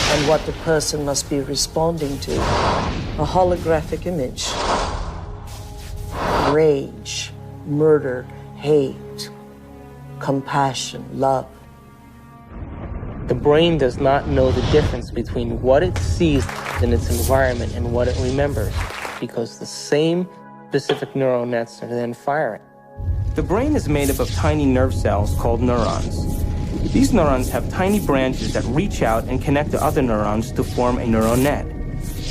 [SPEAKER 10] and what the person must be responding to. A holographic image. Rage, murder, hate, compassion, love.
[SPEAKER 4] The brain does not know the difference between what it sees in its environment and what it remembers, because the same specific neural nets are then firing. The brain is made up of tiny nerve cells called neurons. These neurons have tiny branches that reach out and connect to other neurons to form a neural net.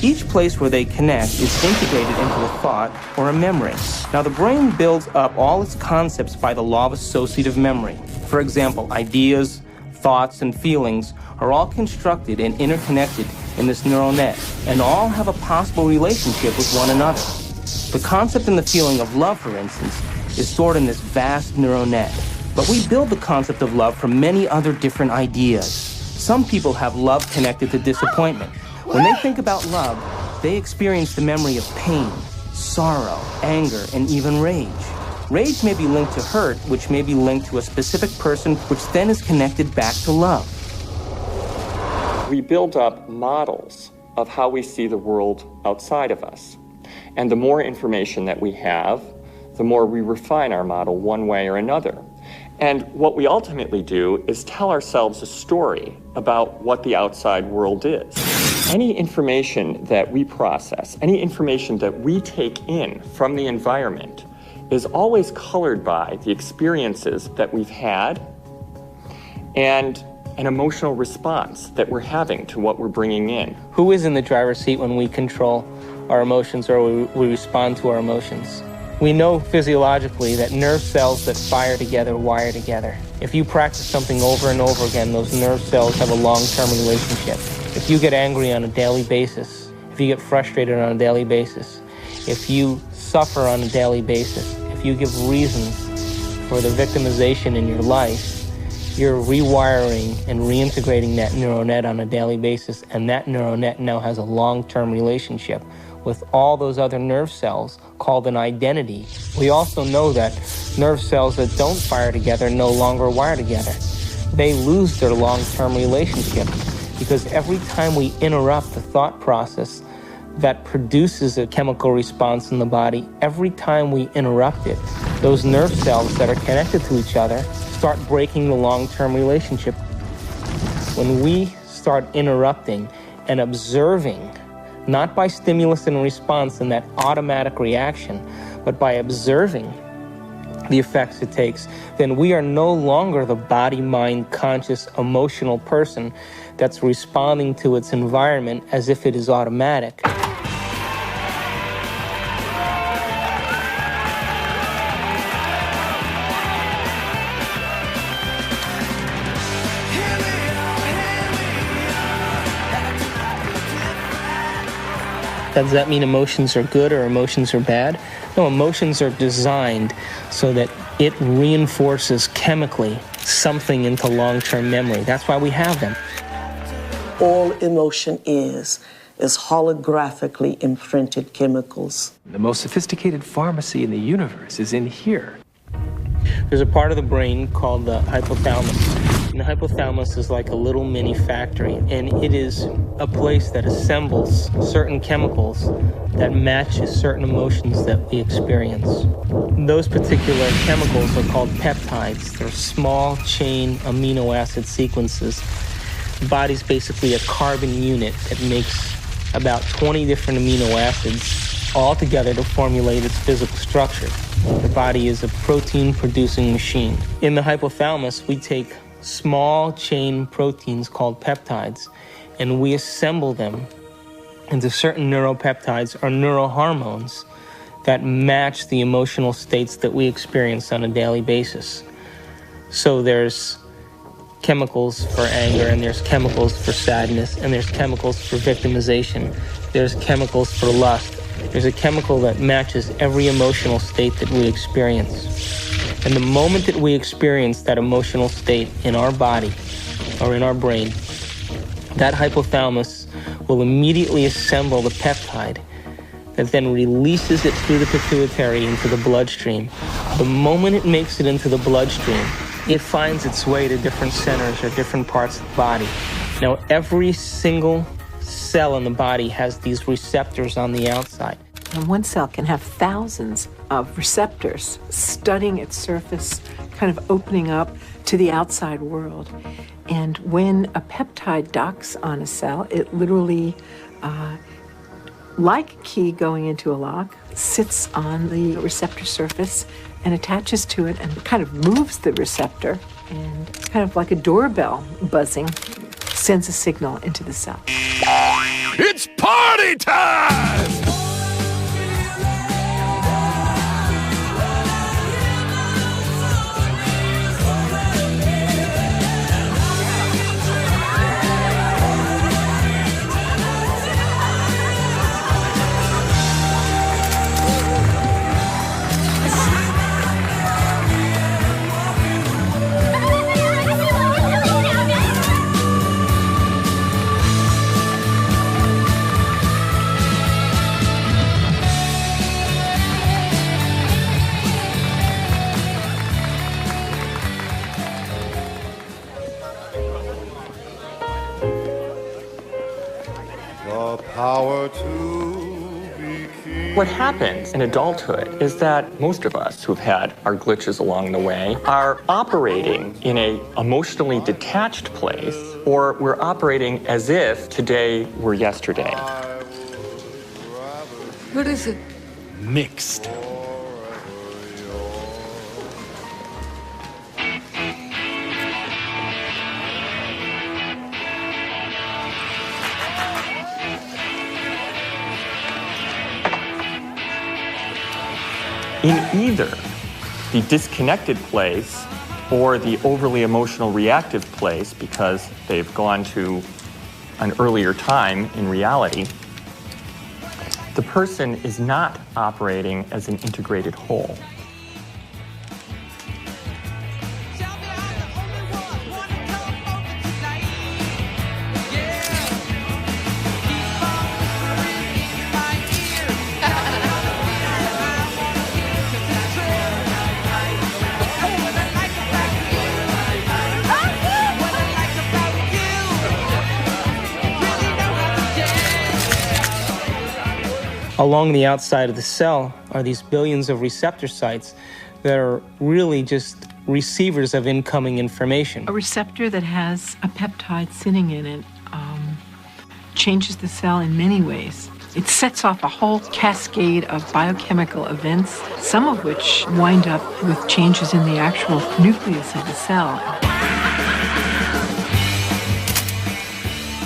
[SPEAKER 4] Each place where they connect is integrated into a thought or a memory. Now, the brain builds up all its concepts by the law of associative memory. For example, ideas, thoughts, and feelings are all constructed and interconnected in this neural net, and all have a possible relationship with one another. The concept and the feeling of love, for instance, is stored in this vast neural net. But we build the concept of love from many other different ideas. Some people have love connected to disappointment. When they think about love, they experience the memory of pain, sorrow, anger, and even rage. Rage may be linked to hurt, which may be linked to a specific person, which then is connected back to love.
[SPEAKER 11] We build up models of how we see the world outside of us. And the more information that we have, the more we refine our model one way or another. And what we ultimately do is tell ourselves a story about what the outside world is. Any information that we process, any information that we take in from the environment is always colored by the experiences that we've had and an emotional response that we're having to what we're bringing in.
[SPEAKER 4] Who is in the driver's seat when we control our emotions or we respond to our emotions? We know physiologically that nerve cells that fire together wire together. If you practice something over and over again, those nerve cells have a long-term relationship. If you get angry on a daily basis, if you get frustrated on a daily basis, if you suffer on a daily basis, if you give reasons for the victimization in your life, you're rewiring and reintegrating that neural net on a daily basis, and that neural net now has a long-term relationship with all those other nerve cells called an identity. We also know that nerve cells that don't fire together no longer wire together. They lose their long-term relationship because every time we interrupt the thought process that produces a chemical response in the body, every time we interrupt it, those nerve cells that are connected to each other start breaking the long-term relationship. When we start interrupting and observing, not by stimulus and response and that automatic reaction, but by observing the effects it takes, then we are no longer the body, mind, conscious, emotional person that's responding to its environment as if it is automatic. Does that mean emotions are good or emotions are bad? No, emotions are designed so that it reinforces chemically something into long-term memory. That's why we have them.
[SPEAKER 10] All emotion is holographically imprinted chemicals.
[SPEAKER 1] The most sophisticated pharmacy in the universe is in here.
[SPEAKER 4] There's a part of the brain called the hypothalamus. And the hypothalamus is like a little mini factory, and it is a place that assembles certain chemicals that match certain emotions that we experience. Those particular chemicals are called peptides. They're small chain amino acid sequences. The body's basically a carbon unit that makes about 20 different amino acids all together to formulate its physical structure. The body is a protein-producing machine. In the hypothalamus, we take small chain proteins called peptides, and we assemble them into certain neuropeptides or neurohormones that match the emotional states that we experience on a daily basis. So there's chemicals for anger, and there's chemicals for sadness, and there's chemicals for victimization, there's chemicals for lust, There's a chemical that matches every emotional state that we experience. And the moment that we experience that emotional state in our body or in our brain, that hypothalamus will immediately assemble the peptide that then releases it through the pituitary into the bloodstream. The moment it makes it into the bloodstream, it finds its way to different centers or different parts of the body. Now, every single cell in the body has these receptors on the outside.
[SPEAKER 5] And one cell can have thousands of receptors studying its surface, kind of opening up to the outside world. And when a peptide docks on a cell, it literally, like a key going into a lock, sits on the receptor surface and attaches to it and kind of moves the receptor, and kind of like a doorbell buzzing, sends a signal into the cell.
[SPEAKER 21] It's party time!
[SPEAKER 11] What happens in adulthood is that most of us who've had our glitches along the way are operating in an emotionally detached place, or we're operating as if today were yesterday.
[SPEAKER 14] What is it?
[SPEAKER 21] Mixed.
[SPEAKER 11] In either the disconnected place or the overly emotional reactive place, because they've gone to an earlier time in reality, the person is not operating as an integrated whole.
[SPEAKER 4] Along the outside of the cell are these billions of receptor sites that are really just receivers of incoming information.
[SPEAKER 5] A receptor that has a peptide sitting in it changes the cell in many ways. It sets off a whole cascade of biochemical events, some of which wind up with changes in the actual nucleus of the cell.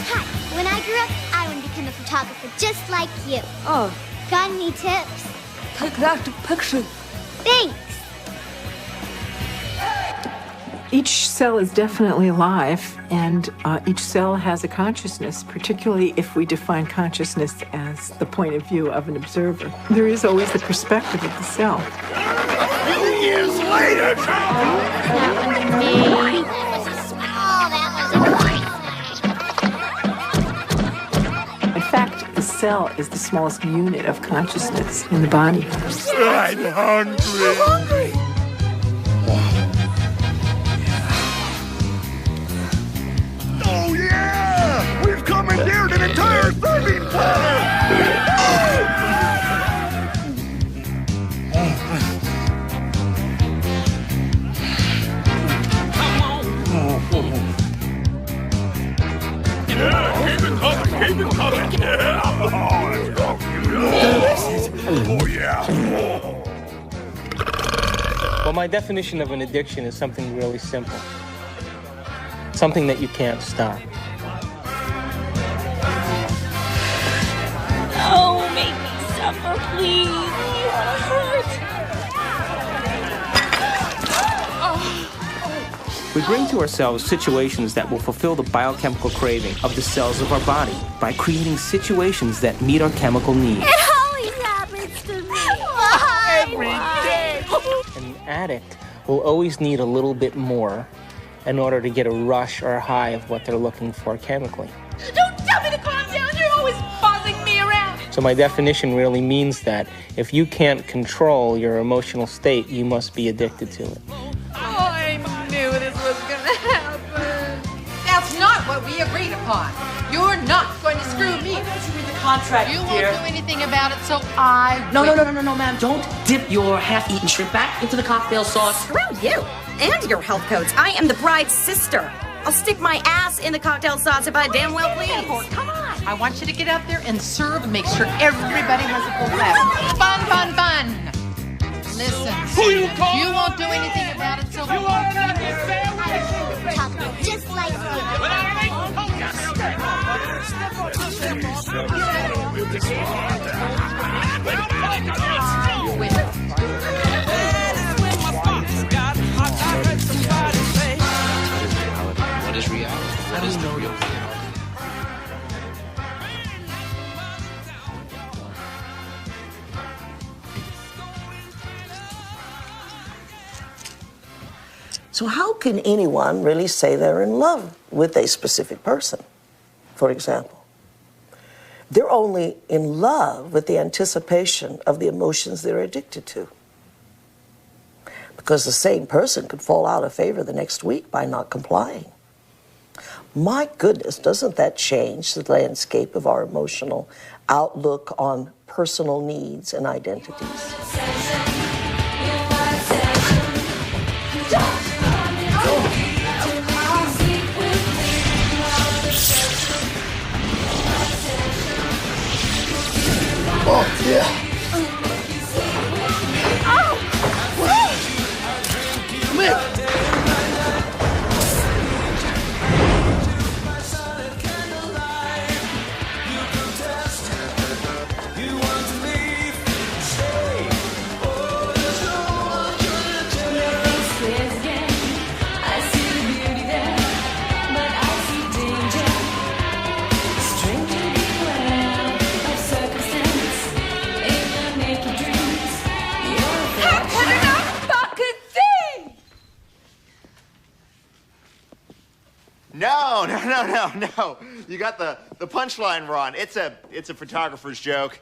[SPEAKER 7] Hi, when I grew up, I want to become a photographer just like you.
[SPEAKER 14] Oh.
[SPEAKER 7] Got any tips?
[SPEAKER 14] Take that picture.
[SPEAKER 7] Thanks.
[SPEAKER 5] Each cell is definitely alive, and each cell has a consciousness, particularly if we define consciousness as the point of view of an observer. There is always the perspective of the cell.
[SPEAKER 21] A few years later!
[SPEAKER 7] That was me. That was a small, that was
[SPEAKER 5] In fact, the cell is the smallest unit of consciousness in the body.
[SPEAKER 21] I'm hungry.
[SPEAKER 7] I'm hungry.
[SPEAKER 21] Oh yeah! We've commandeered an entire serving platter! Yeah, keep it coming, keep it coming! Yeah! Oh, let's go! Oh yeah!
[SPEAKER 4] Well, my definition of an addiction is something really simple. Something that you can't stop.
[SPEAKER 13] Oh, make me suffer, please. It hurts.
[SPEAKER 4] We bring to ourselves situations that will fulfill the biochemical craving of the cells of our body by creating situations that meet our chemical needs.
[SPEAKER 7] It always
[SPEAKER 4] addict will always need a little bit more in order to get a rush or a high of what they're looking for chemically.
[SPEAKER 8] Don't tell me to calm down. You're always bossing me around.
[SPEAKER 4] So my definition really means that if you can't control your emotional state, you must be addicted to it.
[SPEAKER 8] Oh, I knew this was going to happen. That's not what we agreed upon. You're not going to screw me.
[SPEAKER 17] Why don't you read the contract,
[SPEAKER 8] You
[SPEAKER 17] dear?
[SPEAKER 8] won't do anything about it, so I
[SPEAKER 17] No,
[SPEAKER 8] will.
[SPEAKER 17] ma'am. Don't dip your half-eaten shrimp back into the cocktail sauce.
[SPEAKER 23] Screw you and your health codes. I am the bride's sister. I'll stick my ass in the cocktail sauce if I damn well please.
[SPEAKER 8] Come on. I want you to get out there and serve and make sure everybody has a full glass. Fun. Listen, you won't do anything about it, so you won't do
[SPEAKER 7] Chocolate just like
[SPEAKER 20] What is reality? What is the real reality?
[SPEAKER 10] So how can anyone really say they're in love with a specific person, for example? They're only in love with the anticipation of the emotions they're addicted to. Because the same person could fall out of favor the next week by not complying. My goodness, doesn't that change the landscape of our emotional outlook on personal needs and identities?
[SPEAKER 24] Oh, yeah. Come here.
[SPEAKER 25] No. You got the punchline wrong. It's a photographer's joke.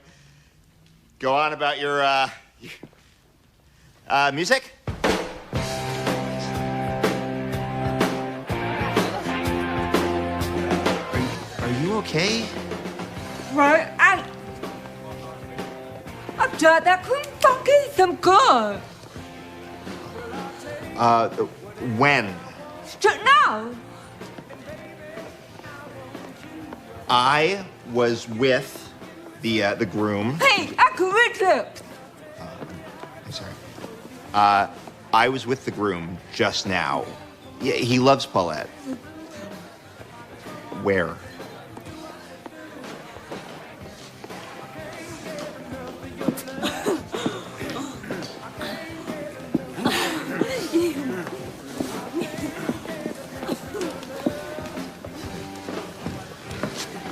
[SPEAKER 25] Go on about your music. Are you okay?
[SPEAKER 14] Right, and I've done that couldn't fucking some good.
[SPEAKER 25] When?
[SPEAKER 14] Just now.
[SPEAKER 25] I was with the groom.
[SPEAKER 14] Hey, I can read it.
[SPEAKER 25] I'm sorry. I was with the groom just now. Yeah, he loves Paulette. Where?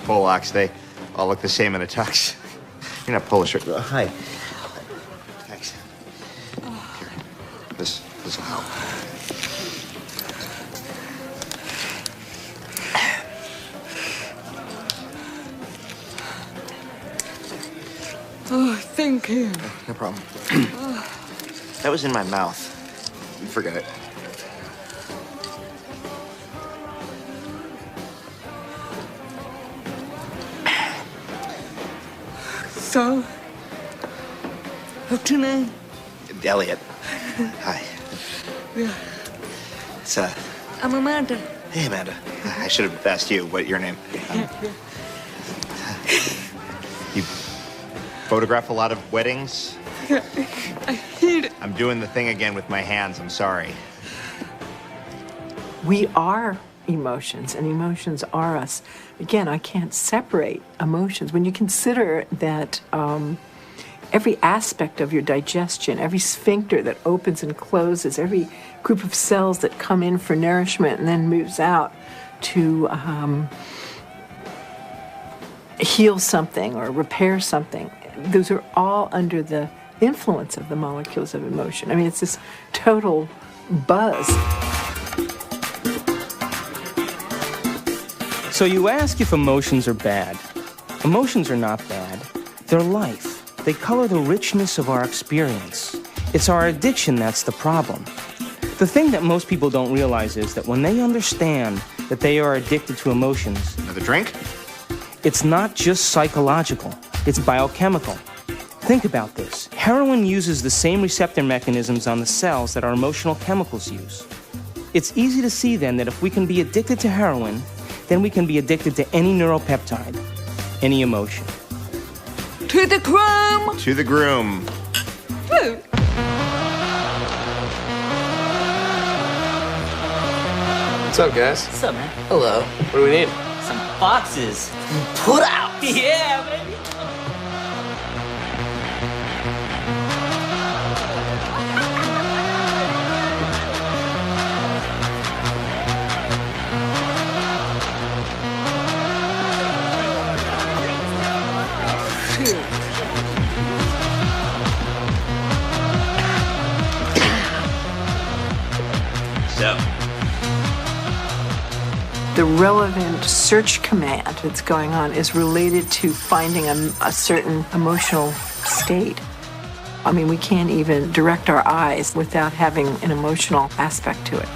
[SPEAKER 25] Polacks, they all look the same in a tux. You're not Polish. Hi. Thanks. Here. This will help.
[SPEAKER 14] Oh, thank you.
[SPEAKER 25] No problem. That was in my mouth. Forget it.
[SPEAKER 14] So, what's your name?
[SPEAKER 25] Elliot. Hi.
[SPEAKER 14] Yeah.
[SPEAKER 25] It's
[SPEAKER 14] I'm Amanda.
[SPEAKER 25] Hey, Amanda. I should have asked you what your name. You photograph a lot of weddings?
[SPEAKER 14] I hate it.
[SPEAKER 25] I'm doing the thing again with my hands. I'm sorry.
[SPEAKER 5] We are emotions, and emotions are us. Again, I can't separate emotions. When you consider that every aspect of your digestion, every sphincter that opens and closes, every group of cells that come in for nourishment and then moves out to heal something or repair something, those are all under the influence of the molecules of emotion. I mean, it's this total buzz.
[SPEAKER 4] So you ask if emotions are bad. Emotions are not bad. They're life. They color the richness of our experience. It's our addiction that's the problem. The thing that most people don't realize is that when they understand that they are addicted to emotions...
[SPEAKER 25] Another drink?
[SPEAKER 4] It's not just psychological. It's biochemical. Think about this. Heroin uses the same receptor mechanisms on the cells that our emotional chemicals use. It's easy to see then that if we can be addicted to heroin, then we can be addicted to any neuropeptide, any emotion.
[SPEAKER 14] To the groom!
[SPEAKER 25] To the groom.
[SPEAKER 14] Woo!
[SPEAKER 2] What's up, guys?
[SPEAKER 17] What's up, man?
[SPEAKER 2] Hello. What do we need?
[SPEAKER 17] Some boxes. Put out! Yeah, baby!
[SPEAKER 5] The relevant search command that's going on is related to finding a certain emotional state. I mean, we can't even direct our eyes without having an emotional aspect to it.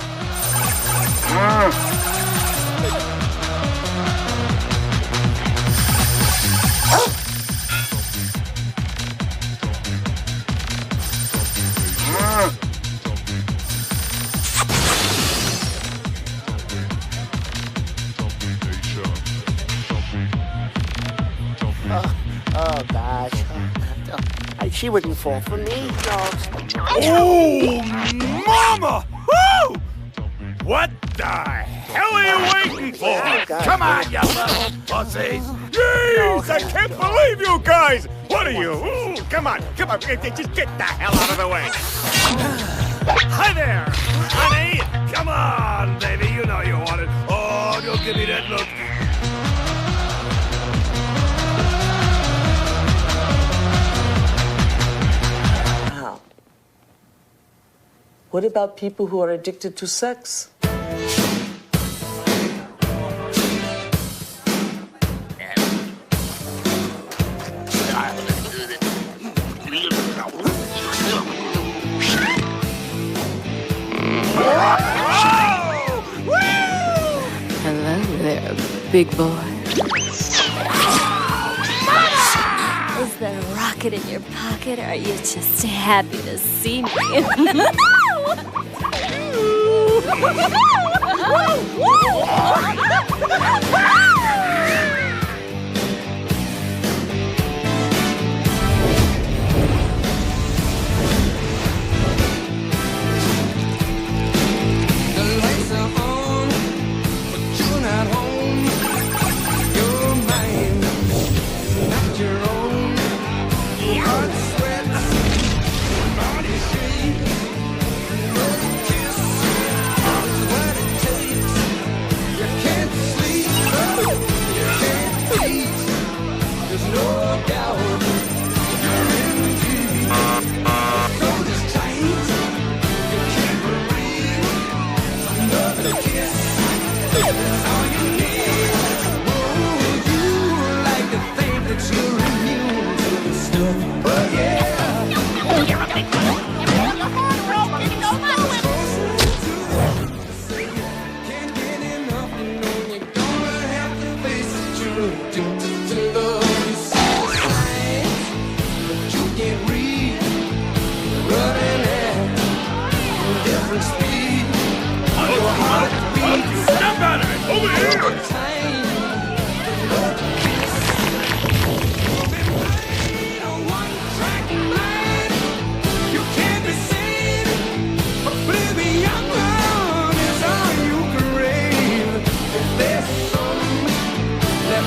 [SPEAKER 24] Oh, gosh. She wouldn't fall for me. No.
[SPEAKER 12] Oh, mama! Woo! What the hell are you waiting for? Come on, you little pussies! Jeez, I can't believe you guys! What are you? Ooh, come on, just get the hell out of the way! Hi there, honey! Come on, baby, you know you want it. Oh, don't give me that look.
[SPEAKER 10] What about people who are addicted to sex?
[SPEAKER 16] Hello there, big boy.
[SPEAKER 13] Is there a rocket in your pocket, or are you just happy to see me?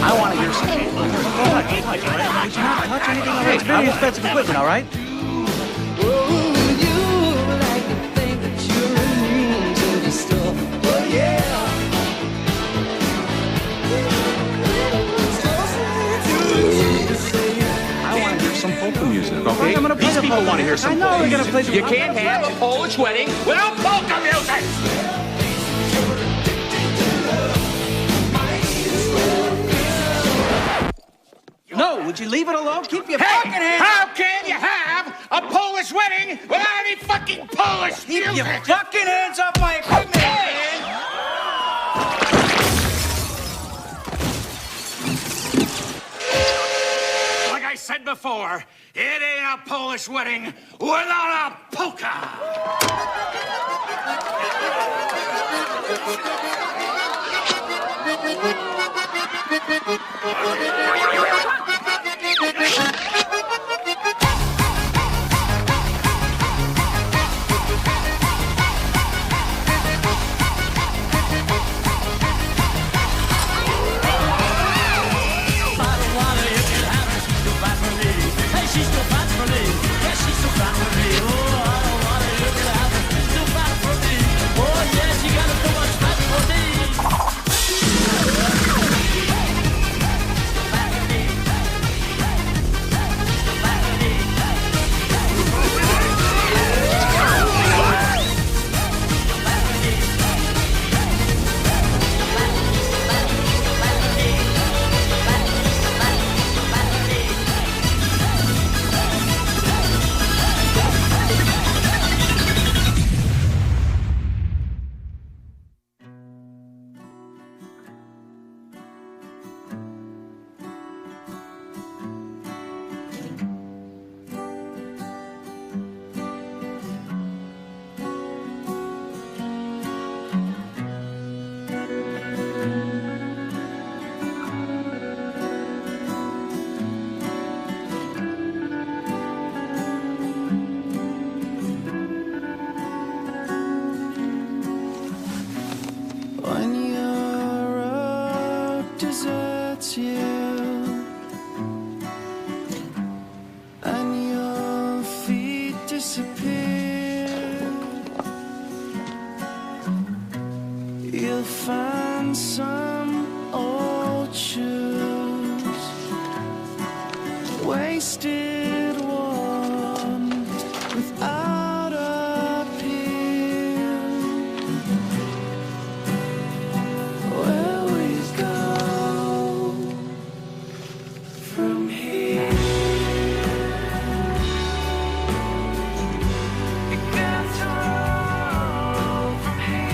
[SPEAKER 17] I want to hear some. Don't touch anything. Hey, it's very expensive equipment, all right?
[SPEAKER 2] I want to hear some polka music, okay?
[SPEAKER 17] I'm gonna play some
[SPEAKER 3] people want to hear some
[SPEAKER 12] I know
[SPEAKER 3] polka
[SPEAKER 12] we're gonna
[SPEAKER 3] music.
[SPEAKER 12] play
[SPEAKER 3] You can't have a Polish wedding without polka music!
[SPEAKER 12] No, would you leave it alone? Keep your
[SPEAKER 3] Hey,
[SPEAKER 12] fucking hands.
[SPEAKER 3] how can you have a Polish wedding without any fucking Polish
[SPEAKER 12] Keep
[SPEAKER 3] music?
[SPEAKER 12] your fucking hands off my equipment, man.
[SPEAKER 3] Like I said before, it ain't a Polish wedding without a polka!
[SPEAKER 9] You'll find some old shoes, wasted one without a pin. Where we go from here? You got to roll from here.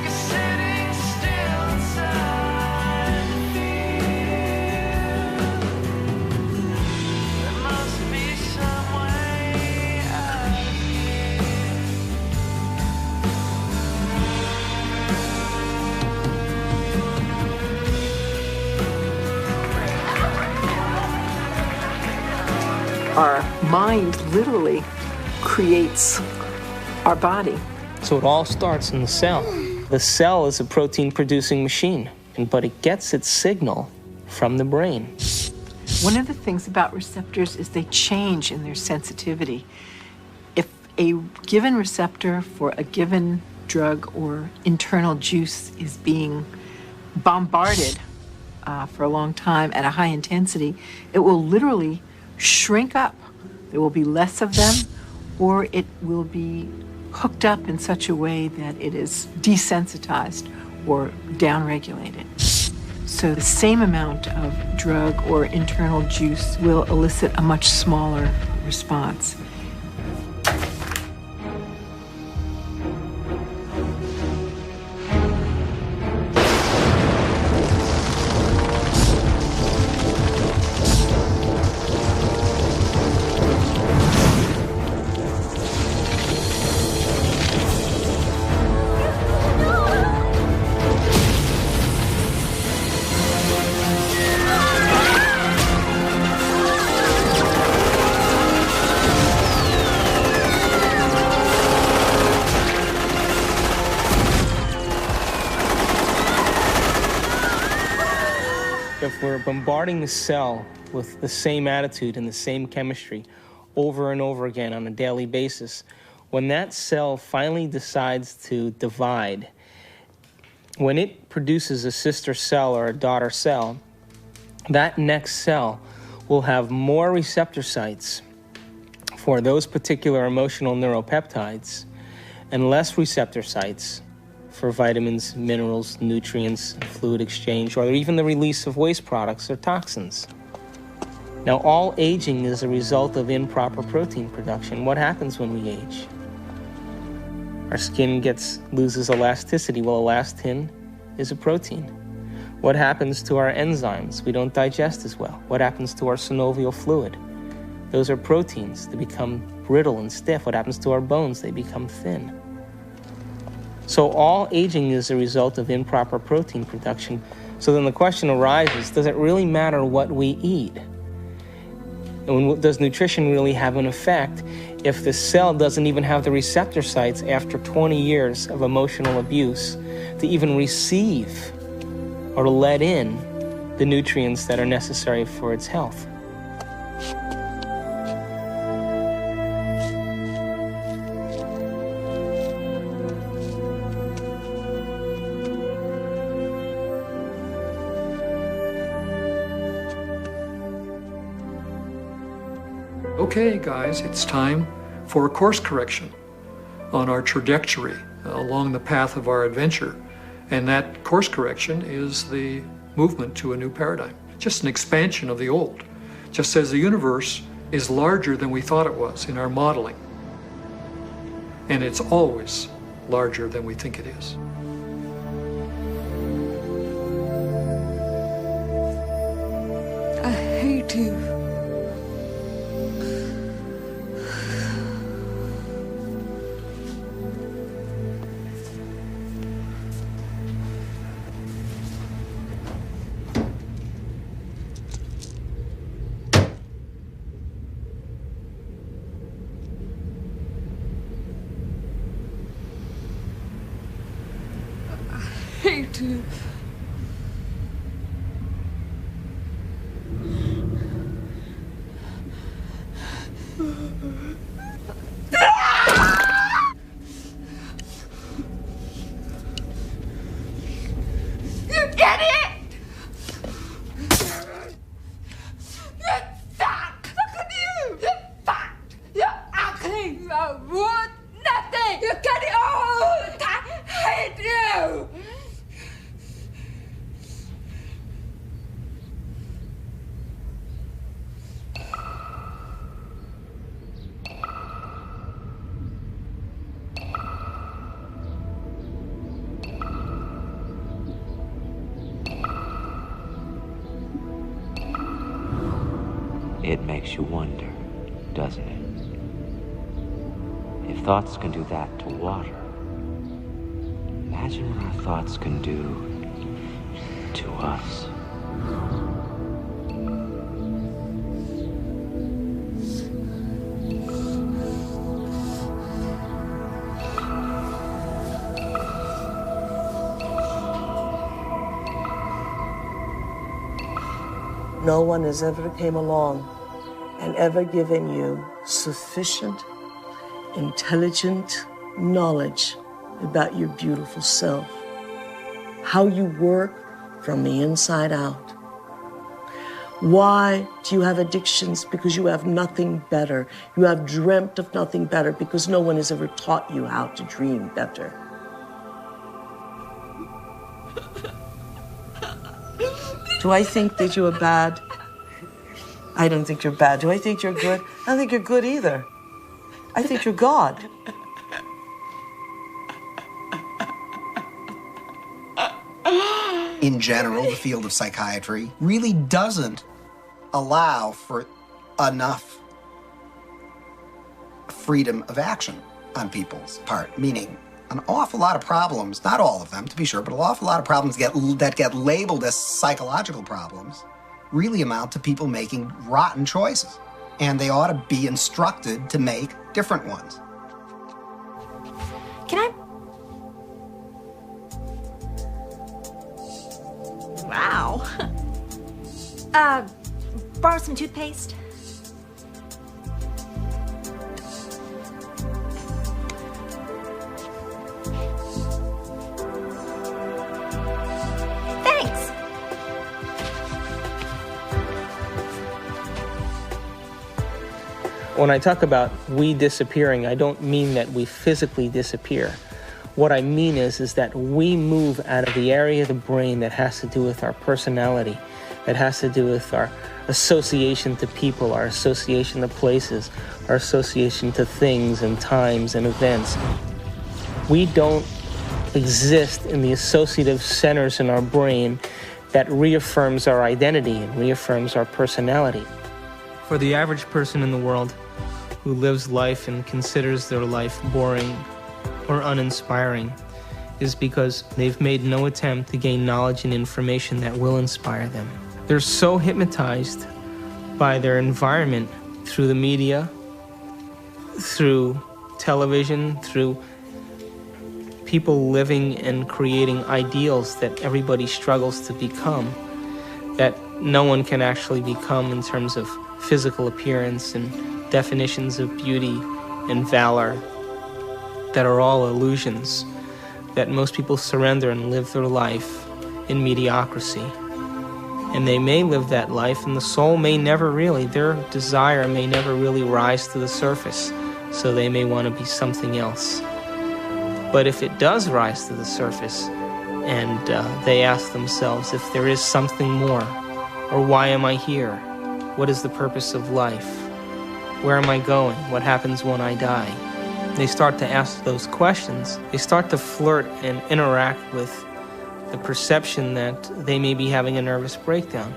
[SPEAKER 9] You're sitting still inside the fear. There must be some way out of here.
[SPEAKER 5] Our mind literally creates our body.
[SPEAKER 4] So it all starts in the cell. The cell is a protein-producing machine, but it gets its signal from the brain.
[SPEAKER 5] One of the things about receptors is they change in their sensitivity. If a given receptor for a given drug or internal juice is being bombarded for a long time at a high intensity, it will literally shrink up. There will be less of them, or it will be hooked up in such a way that it is desensitized or downregulated. So the same amount of drug or internal juice will elicit a much smaller response.
[SPEAKER 4] If we're bombarding the cell with the same attitude and the same chemistry over and over again on a daily basis, when that cell finally decides to divide, when it produces a sister cell or a daughter cell, that next cell will have more receptor sites for those particular emotional neuropeptides and less receptor sites for vitamins, minerals, nutrients, fluid exchange, or even the release of waste products or toxins. Now, all aging is a result of improper protein production. What happens when we age? Our skin loses elasticity. Well, elastin is a protein. What happens to our enzymes? We don't digest as well. What happens to our synovial fluid? Those are proteins. They become brittle and stiff. What happens to our bones? They become thin. So all aging is a result of improper protein production. So then the question arises, does it really matter what we eat? And does nutrition really have an effect if the cell doesn't even have the receptor sites after 20 years of emotional abuse to even receive or to let in the nutrients that are necessary for its health?
[SPEAKER 6] Okay, guys, it's time for a course correction on our trajectory along the path of our adventure. And that course correction is the movement to a new paradigm, just an expansion of the old. Just as the universe is larger than we thought it was in our modeling. And it's always larger than we think it is.
[SPEAKER 14] I hate you. Hate you.
[SPEAKER 9] You idiot! You suck! Look at you! You fat! You're ugly! You're wood! Nothing! You get it all! I hate you!
[SPEAKER 20] It makes you wonder, doesn't it? If thoughts can do that to water, imagine what our thoughts can do to us.
[SPEAKER 10] No one has ever came along and ever given you sufficient, intelligent knowledge about your beautiful self, how you work from the inside out. Why do you have addictions? Because you have nothing better. You have dreamt of nothing better because no one has ever taught you how to dream better. Do I think that you are bad? I don't think you're bad. Do I think you're good? I don't think you're good either. I think you're God.
[SPEAKER 15] In general, the field of psychiatry really doesn't allow for enough freedom of action on people's part, meaning an awful lot of problems, not all of them to be sure, but an awful lot of problems that get labeled as psychological problems really amount to people making rotten choices. And they ought to be instructed to make different ones.
[SPEAKER 13] Can I? Wow. Borrow some toothpaste? Thanks.
[SPEAKER 4] When I talk about we disappearing, I don't mean that we physically disappear. What I mean is that we move out of the area of the brain that has to do with our personality, that has to do with our association to people, our association to places, our association to things and times and events. We don't exist in the associative centers in our brain that reaffirms our identity and reaffirms our personality. For the average person in the world who lives life and considers their life boring or uninspiring is because they've made no attempt to gain knowledge and information that will inspire them. They're so hypnotized by their environment through the media, through television, through people living and creating ideals that everybody struggles to become, that no one can actually become in terms of physical appearance and definitions of beauty and valor, that are all illusions, that most people surrender and live their life in mediocrity. And they may live that life, and the soul may never really, their desire may never really rise to the surface, so they may want to be something else. But if it does rise to the surface, and they ask themselves if there is something more, or why am I here? What is the purpose of life? Where am I going? What happens when I die? They start to ask those questions. They start to flirt and interact with the perception that they may be having a nervous breakdown.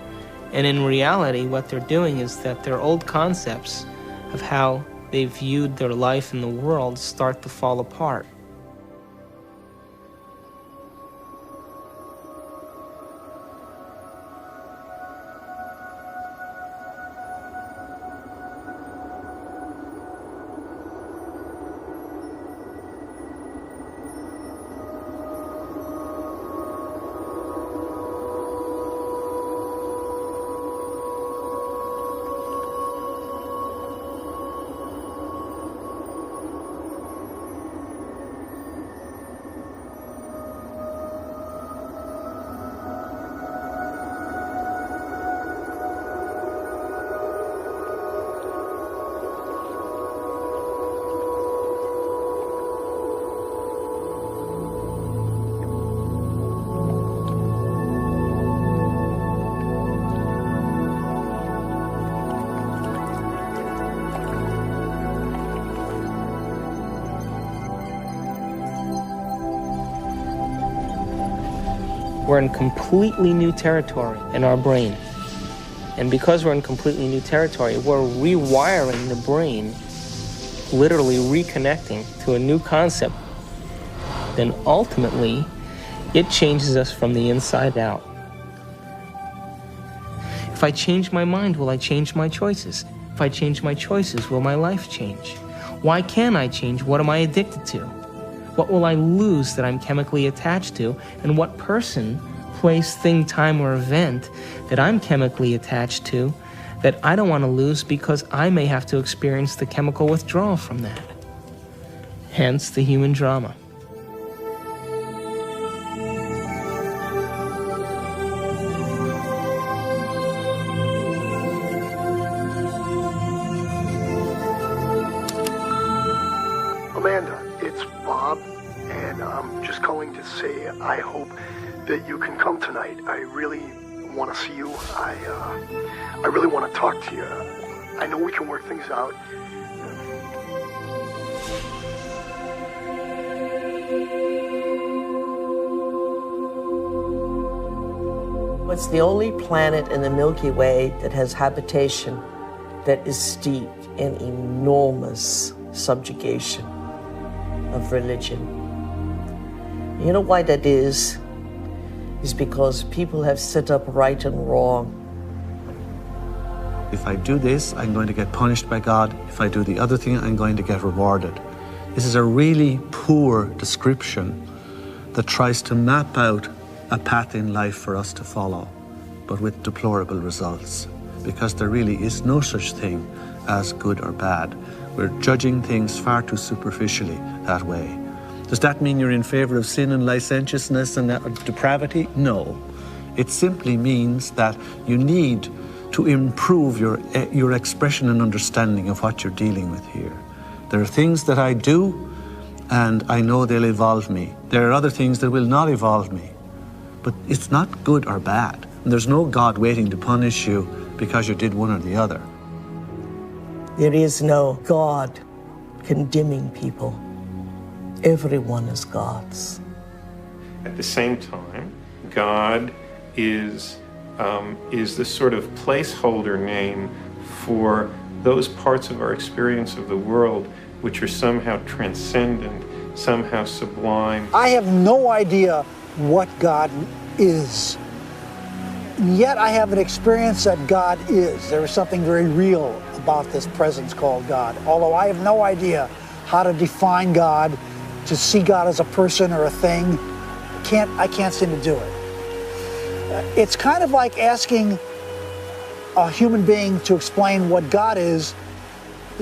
[SPEAKER 4] And in reality, what they're doing is that their old concepts of how they viewed their life in the world start to fall apart. We're in completely new territory in our brain. And because we're in completely new territory, we're rewiring the brain, literally reconnecting to a new concept. Then ultimately, it changes us from the inside out. If I change my mind, will I change my choices? If I change my choices, will my life change? Why can't I change? What am I addicted to? What will I lose that I'm chemically attached to? And what person, place, thing, time, or event that I'm chemically attached to that I don't want to lose because I may have to experience the chemical withdrawal from that? Hence the human drama.
[SPEAKER 1] Amanda, it's Bob, and I'm just calling to say I hope that you can come tonight. I really want to see you. I really want to talk to you. I know we can work things out.
[SPEAKER 10] It's the only planet in the Milky Way that has habitation that is steeped in enormous subjugation of religion. You know why that is? Is because people have set up right and wrong.
[SPEAKER 11] If I do this, I'm going to get punished by God. If I do the other thing, I'm going to get rewarded. This is a really poor description that tries to map out a path in life for us to follow, but with deplorable results, because there really is no such thing as good or bad. We're judging things far too superficially that way. Does that mean you're in favor of sin and licentiousness and depravity? No. It simply means that you need to improve your expression and understanding of what you're dealing with here. There are things that I do, and I know they'll evolve me. There are other things that will not evolve me. But it's not good or bad. And there's no God waiting to punish you because you did one or the other.
[SPEAKER 10] There is no God condemning people. Everyone is God's.
[SPEAKER 18] At the same time, God is the sort of placeholder name for those parts of our experience of the world which are somehow transcendent, somehow sublime.
[SPEAKER 19] I have no idea what God is. And yet I have an experience that God is. There is something very real about this presence called God. Although I have no idea how to define God, to see God as a person or a thing, I can't seem to do it. It's kind of like asking a human being to explain what God is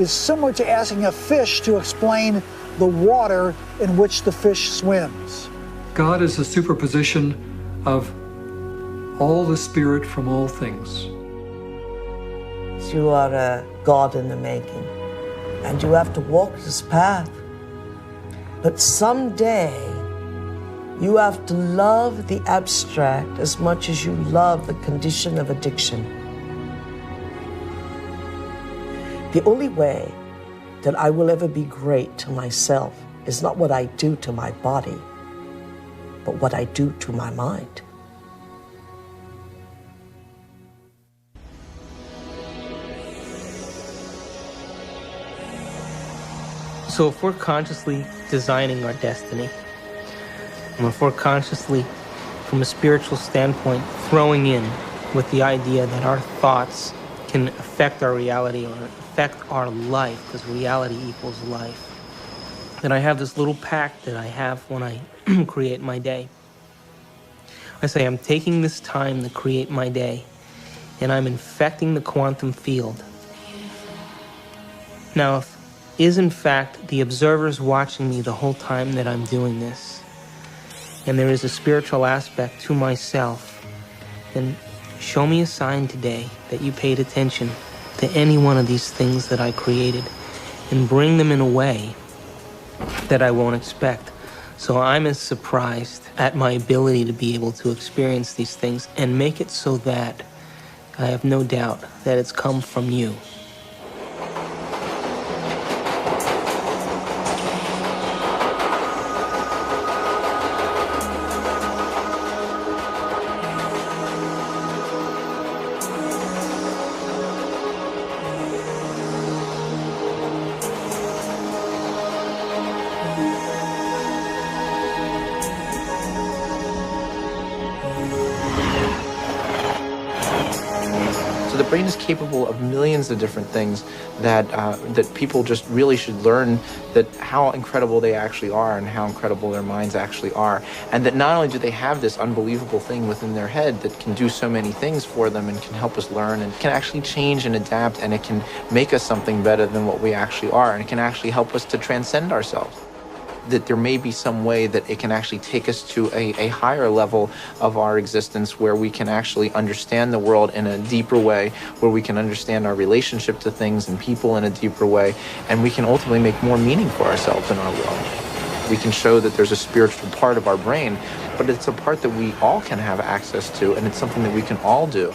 [SPEAKER 19] similar to asking a fish to explain the water in which the fish swims.
[SPEAKER 6] God is a superposition of all the spirit from all things.
[SPEAKER 10] You are a God in the making, and you have to walk this path. But someday, you have to love the abstract as much as you love the condition of addiction. The only way that I will ever be great to myself is not what I do to my body, but what I do to my mind.
[SPEAKER 4] So if we're consciously designing our destiny, and if we're consciously, from a spiritual standpoint, throwing in with the idea that our thoughts can affect our reality or affect our life, because reality equals life, then I have this little pact that I have when I create my day. I say I'm taking this time to create my day, and I'm infecting the quantum field. Now, if is in fact the observers watching me the whole time that I'm doing this, and there is a spiritual aspect to myself, then show me a sign today that you paid attention to any one of these things that I created, and bring them in a way that I won't expect. So I'm as surprised at my ability to be able to experience these things and make it so that I have no doubt that it's come from you.
[SPEAKER 2] The brain is capable of millions of different things that people just really should learn, that how incredible they actually are and how incredible their minds actually are. And that not only do they have this unbelievable thing within their head that can do so many things for them and can help us learn and can actually change and adapt, and it can make us something better than what we actually are, and it can actually help us to transcend ourselves. That there may be some way that it can actually take us to a higher level of our existence, where we can actually understand the world in a deeper way, where we can understand our relationship to things and people in a deeper way, and we can ultimately make more meaning for ourselves in our world. We can show that there's a spiritual part of our brain, but it's a part that we all can have access to, and it's something that we can all do.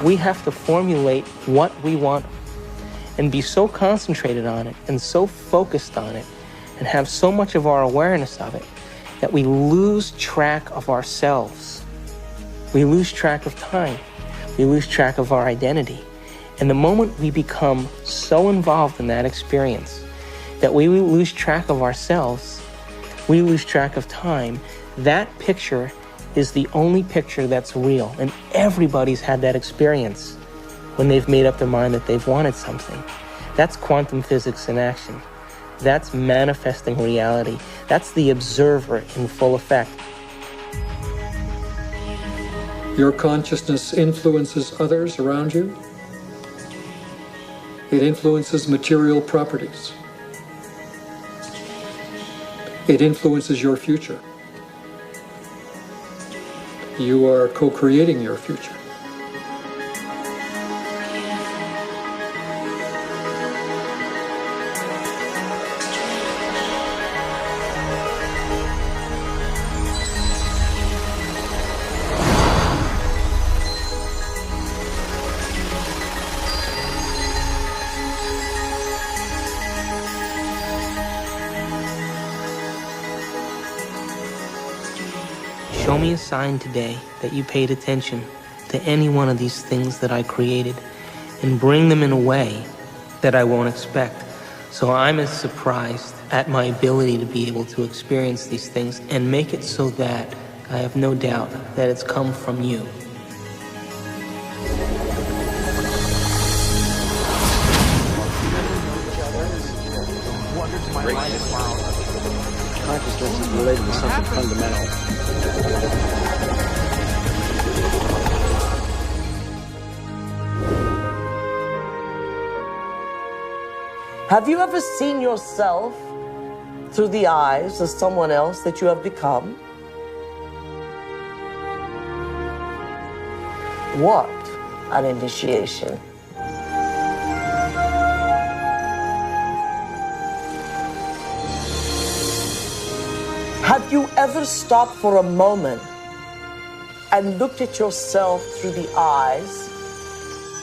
[SPEAKER 4] We have to formulate what we want and be so concentrated on it and so focused on it and have so much of our awareness of it that we lose track of ourselves. We lose track of time. We lose track of our identity. And the moment we become so involved in that experience that we lose track of ourselves, we lose track of time, that picture is the only picture that's real. And everybody's had that experience when they've made up their mind that they've wanted something. That's quantum physics in action. That's manifesting reality. That's the observer in full effect.
[SPEAKER 6] Your consciousness influences others around you. It influences material properties. It influences your future. You are co-creating your future.
[SPEAKER 4] Show me a sign today that you paid attention to any one of these things that I created and bring them in a way that I won't expect. So I'm as surprised at my ability to be able to experience these things and make it so that I have no doubt that it's come from you.
[SPEAKER 24] Consciousness is related to something fundamental.
[SPEAKER 10] Have you ever seen yourself through the eyes of someone else that you have become? What an initiation. Have you ever stopped for a moment and looked at yourself through the eyes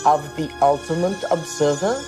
[SPEAKER 10] of the ultimate observer?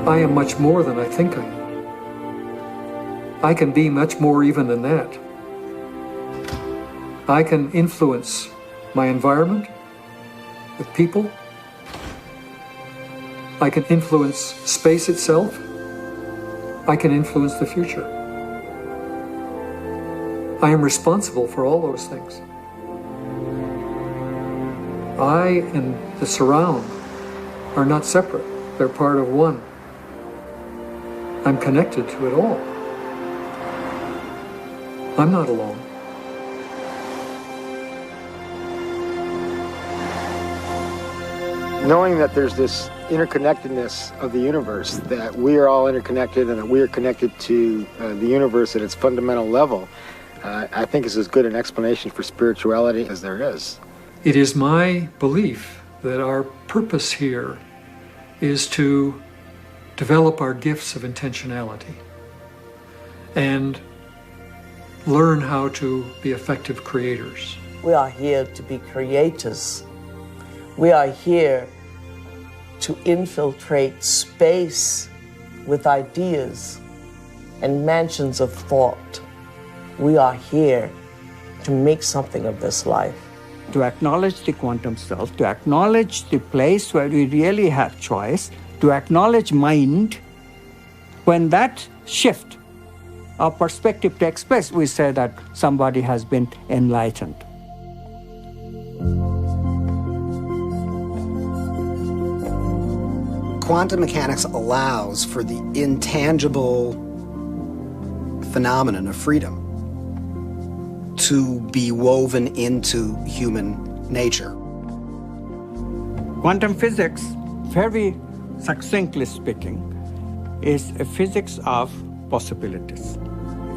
[SPEAKER 6] I am much more than I think I am. I can be much more even than that. I can influence my environment with people. I can influence space itself. I can influence the future. I am responsible for all those things. I and the surround are not separate. They're part of one. I'm connected to it all. I'm not alone.
[SPEAKER 24] Knowing that there's this interconnectedness of the universe, that we are all interconnected and that we are connected to the universe at its fundamental level, I think is as good an explanation for spirituality as there is.
[SPEAKER 6] It is my belief that our purpose here is to develop our gifts of intentionality and learn how to be effective creators.
[SPEAKER 10] We are here to be creators. We are here to infiltrate space with ideas and mansions of thought. We are here to make something of this life.
[SPEAKER 7] To acknowledge the quantum self, to acknowledge the place where we really have choice, to acknowledge mind. When that shift our perspective takes place, we say that somebody has been enlightened.
[SPEAKER 15] Quantum mechanics allows for the intangible phenomenon of freedom to be woven into human nature.
[SPEAKER 7] Quantum physics, very succinctly speaking, is a physics of possibilities.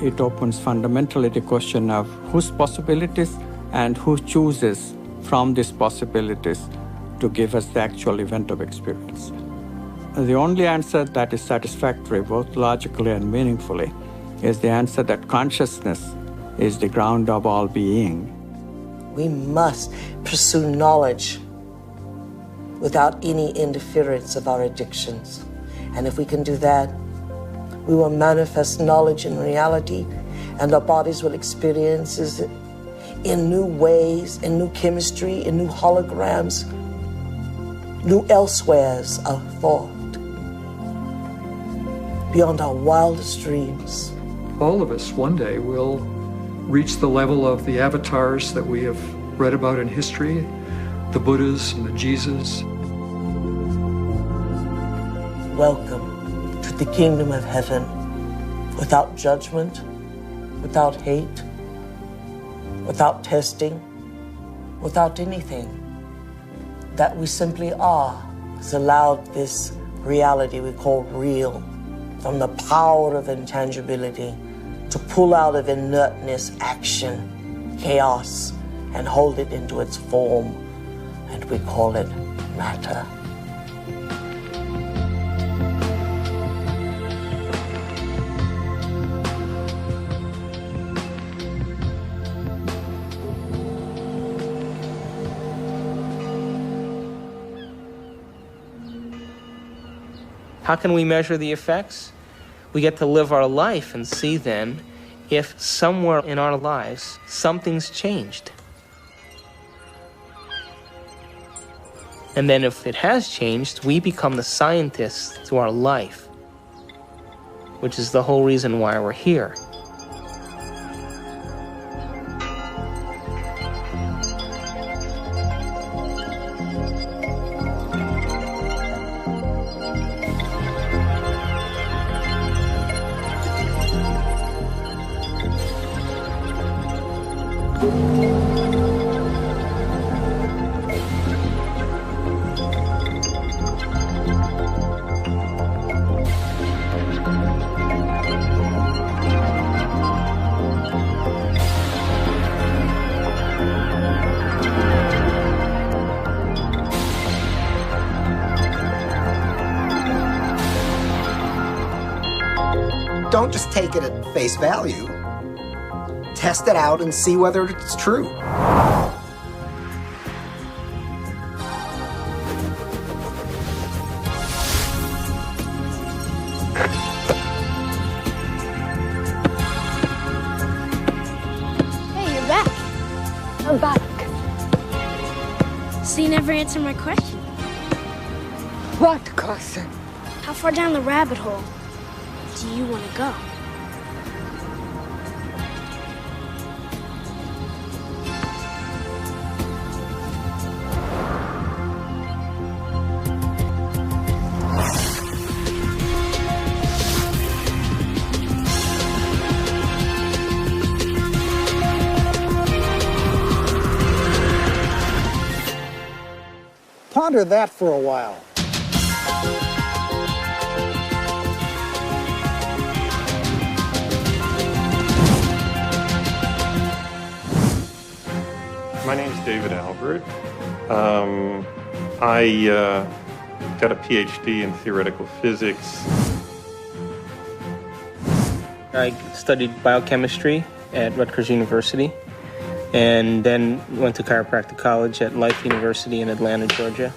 [SPEAKER 7] It opens fundamentally the question of whose possibilities and who chooses from these possibilities to give us the actual event of experience. The only answer that is satisfactory, both logically and meaningfully, is the answer that consciousness is the ground of all being.
[SPEAKER 10] We must pursue knowledge without any interference of our addictions. And if we can do that, we will manifest knowledge in reality, and our bodies will experience it in new ways, in new chemistry, in new holograms, new elsewheres of thought, beyond our wildest dreams.
[SPEAKER 6] All of us one day will reach the level of the avatars that we have read about in history, the Buddhas and the Jesus.
[SPEAKER 10] Welcome to the kingdom of heaven, without judgment, without hate, without testing, without anything. That we simply are has allowed this reality we call real, from the power of intangibility, to pull out of inertness action, chaos, and hold it into its form, and we call it matter.
[SPEAKER 4] How can we measure the effects? We get to live our life and see then if somewhere in our lives something's changed. And then if it has changed, we become the scientists to our life, which is the whole reason why we're here.
[SPEAKER 15] Don't just take it at face value. Test it out and see whether it's true.
[SPEAKER 8] Hey, you're back. I'm back. So you never answered my question.
[SPEAKER 14] What question?
[SPEAKER 8] How far down the rabbit hole do you want to go?
[SPEAKER 19] Ponder that for a while.
[SPEAKER 18] My name's David Albert. I got a PhD in theoretical physics.
[SPEAKER 4] I studied biochemistry at Rutgers University, and then went to chiropractic college at Life University in Atlanta, Georgia.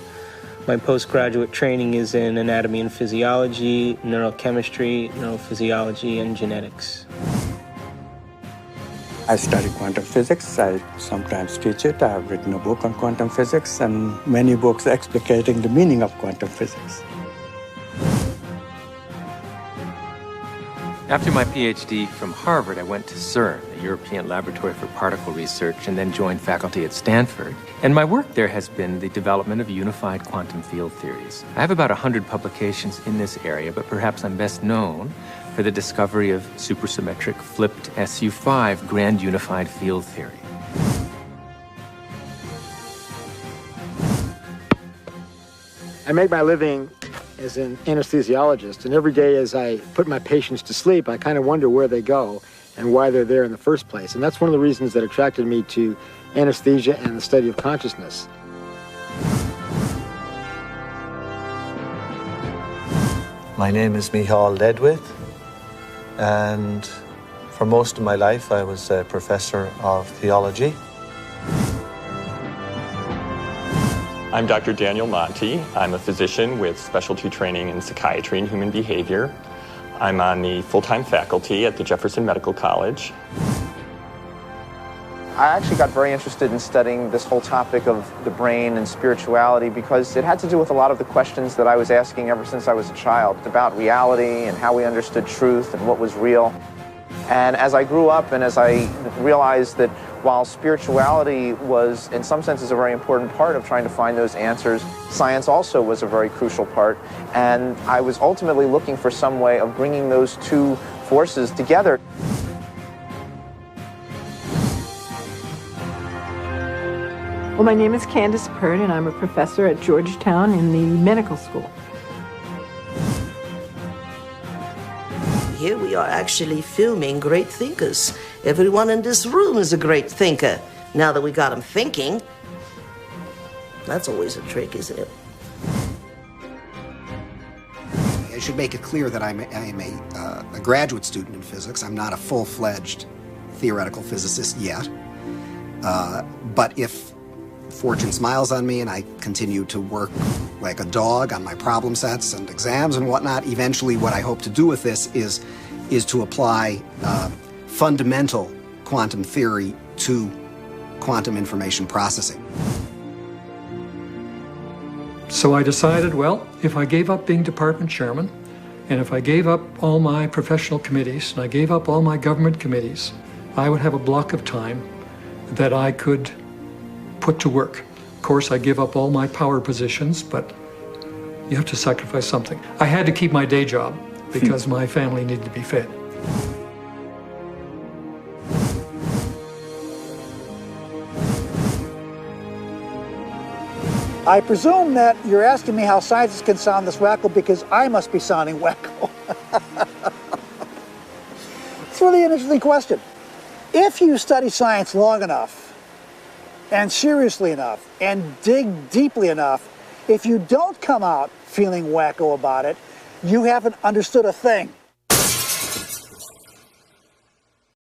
[SPEAKER 4] My postgraduate training is in anatomy and physiology, neurochemistry, neurophysiology, and genetics.
[SPEAKER 7] I study quantum physics. I sometimes teach it. I have written a book on quantum physics and many books explicating the meaning of quantum physics.
[SPEAKER 21] After my PhD from Harvard, I went to CERN, the European Laboratory for Particle Research, and then joined faculty at Stanford. And my work there has been the development of unified quantum field theories. I have about 100 publications in this area, but perhaps I'm best known for the discovery of supersymmetric flipped SU5 grand unified field theory.
[SPEAKER 24] I make my living as an anesthesiologist, and every day as I put my patients to sleep, I kind of wonder where they go and why they're there in the first place. And that's one of the reasons that attracted me to anesthesia and the study of consciousness.
[SPEAKER 11] My name is Micheál Ledwith, and for most of my life I was a professor of theology.
[SPEAKER 22] I'm Dr. Daniel Monti. I'm a physician with specialty training in psychiatry and human behavior. I'm on the full-time faculty at the Jefferson Medical College.
[SPEAKER 2] I actually got very interested in studying this whole topic of the brain and spirituality because it had to do with a lot of the questions that I was asking ever since I was a child about reality and how we understood truth and what was real. And as I grew up and as I realized that while spirituality was, in some senses, a very important part of trying to find those answers, science also was a very crucial part. And I was ultimately looking for some way of bringing those two forces together.
[SPEAKER 5] Well, my name is Candace Pert, and I'm a professor at Georgetown in the medical school.
[SPEAKER 10] Here we are actually filming great thinkers. Everyone in this room is a great thinker. Now that we got them thinking, that's always a trick, isn't it?
[SPEAKER 15] I should make it clear that I'm a graduate student in physics. I'm not a full-fledged theoretical physicist yet. But if fortune smiles on me and I continue to work like a dog on my problem sets and exams and whatnot, eventually what I hope to do with this is to apply fundamental quantum theory to quantum information processing.
[SPEAKER 6] So I decided, well, if I gave up being department chairman, and if I gave up all my professional committees, and I gave up all my government committees, I would have a block of time that I could put to work. Of course, I give up all my power positions, but you have to sacrifice something. I had to keep my day job because my family needed to be fed.
[SPEAKER 19] I presume that you're asking me how scientists can sound this wacko because I must be sounding wacko. It's really an interesting question. If you study science long enough, and seriously enough, and dig deeply enough, if you don't come out feeling wacko about it, you haven't understood a thing.